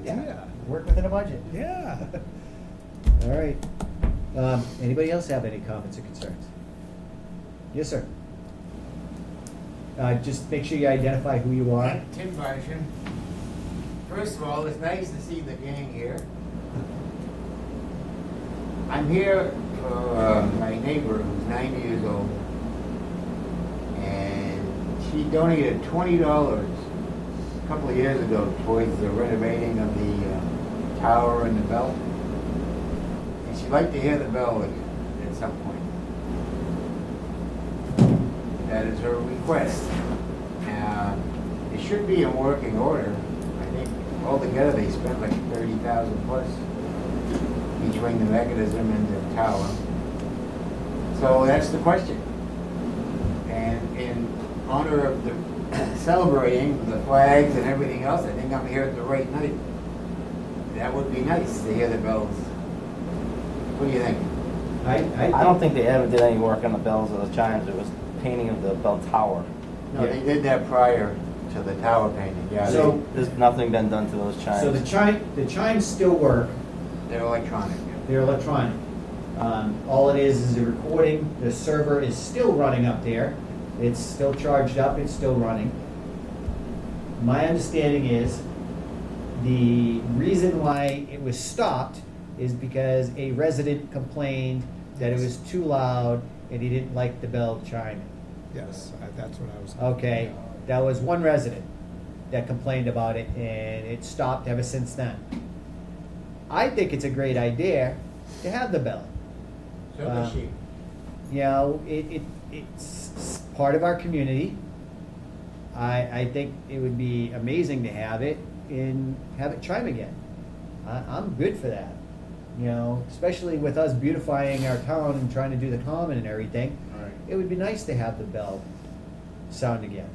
Yeah. Work within a budget. Yeah. All right. Anybody else have any comments or concerns? Yes, sir. Just make sure you identify who you are. Tim Barsham. First of all, it's nice to see the gang here. I'm here for my neighbor who's 90 years old, and she donated $20 a couple of years ago towards the renovating of the tower and the bell. And she'd like to hear the bell at some point. That is her request. It should be in working order. I think altogether they spent like $30,000 plus between the mechanism and the tower. So that's the question. And in honor of the celebrating the flags and everything else, I think I'm here at the right night. That would be nice to hear the bells. What do you think? I don't think they ever did any work on the bells or the chimes. It was painting of the bell tower. No, they did that prior to the tower painting, yeah. So- There's nothing been done to those chimes. So the chimes still work. They're electronic. They're electronic. All it is a recording. The server is still running up there. It's still charged up. It's still running. My understanding is the reason why it was stopped is because a resident complained that it was too loud and he didn't like the bell chiming. Yes, that's what I was. Okay, that was one resident that complained about it, and it stopped ever since then. I think it's a great idea to have the bell. So does she. It's part of our community. I think it would be amazing to have it and have it chime again. I'm good for that. Especially with us beautifying our town and trying to do the common and everything. Right. It would be nice to have the bell sound again.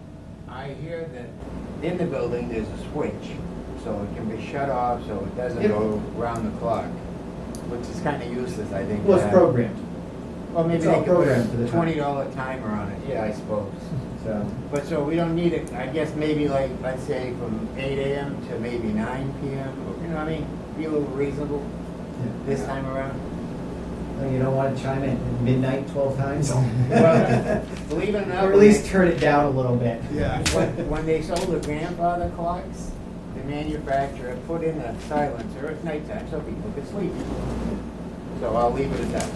I hear that in the building there's a switch, so it can be shut off so it doesn't Yep. go round the clock, which is kind of useless, I think. Well, to it's have. programmed. Well, maybe It's they all could put a programmed for the time. $20 timer on it, yeah, I suppose. So, But so we don't need it, I guess maybe like, let's say from 8 AM to maybe 9 PM, you know what I mean? Be a little reasonable this time around. you don't want to chime in at midnight 12 times? Well, believe it or not. Or at least turn it down a little bit. Yeah. When they sold the grandfather clocks, the manufacturer put in a silencer at nighttime so people could sleep. So I'll leave it at that.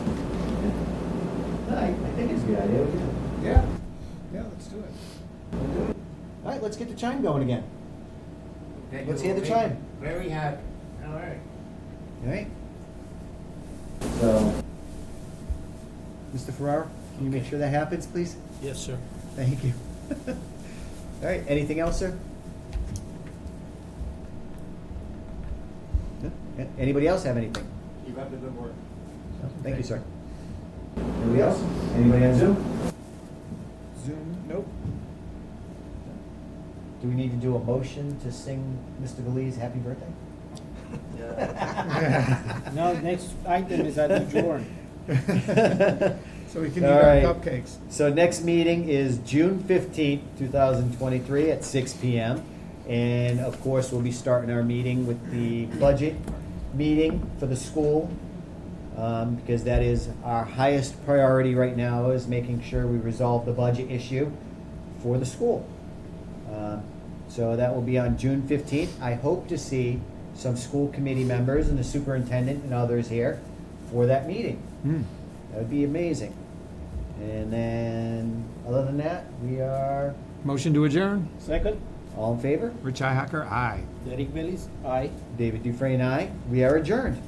I think it's a good idea. Yeah. Yeah, let's do it. All right, let's get the chime going again. Let's hear the chime. Very happy. All right. All right. So, Mr. Ferraro, can you make sure that happens, please? Yes, sir. Thank you. All right, anything else, sir? No? Anybody else have anything? Keep up the good work. Thank you, sir. Anybody else? Anybody on Zoom? Zoom? Nope. Do we need to do a motion to sing Mr. Galise happy birthday? Now, next item is adjourn. So we can eat All our right. cupcakes. So next meeting is June 15th, 2023 at 6 PM. And of course, we'll be starting our meeting with the budget meeting for the school. Because that is our highest priority right now, is making sure we resolve the budget issue for the school. So that will be on June 15th. I hope to see some school committee members and the superintendent and others here for that meeting. Hmm. That would be amazing. And then, other than that, we are Motion to adjourn? Second, all in favor? Rich Ihacker, aye. Derek Bellis, aye. David Dufresne, aye. We are adjourned.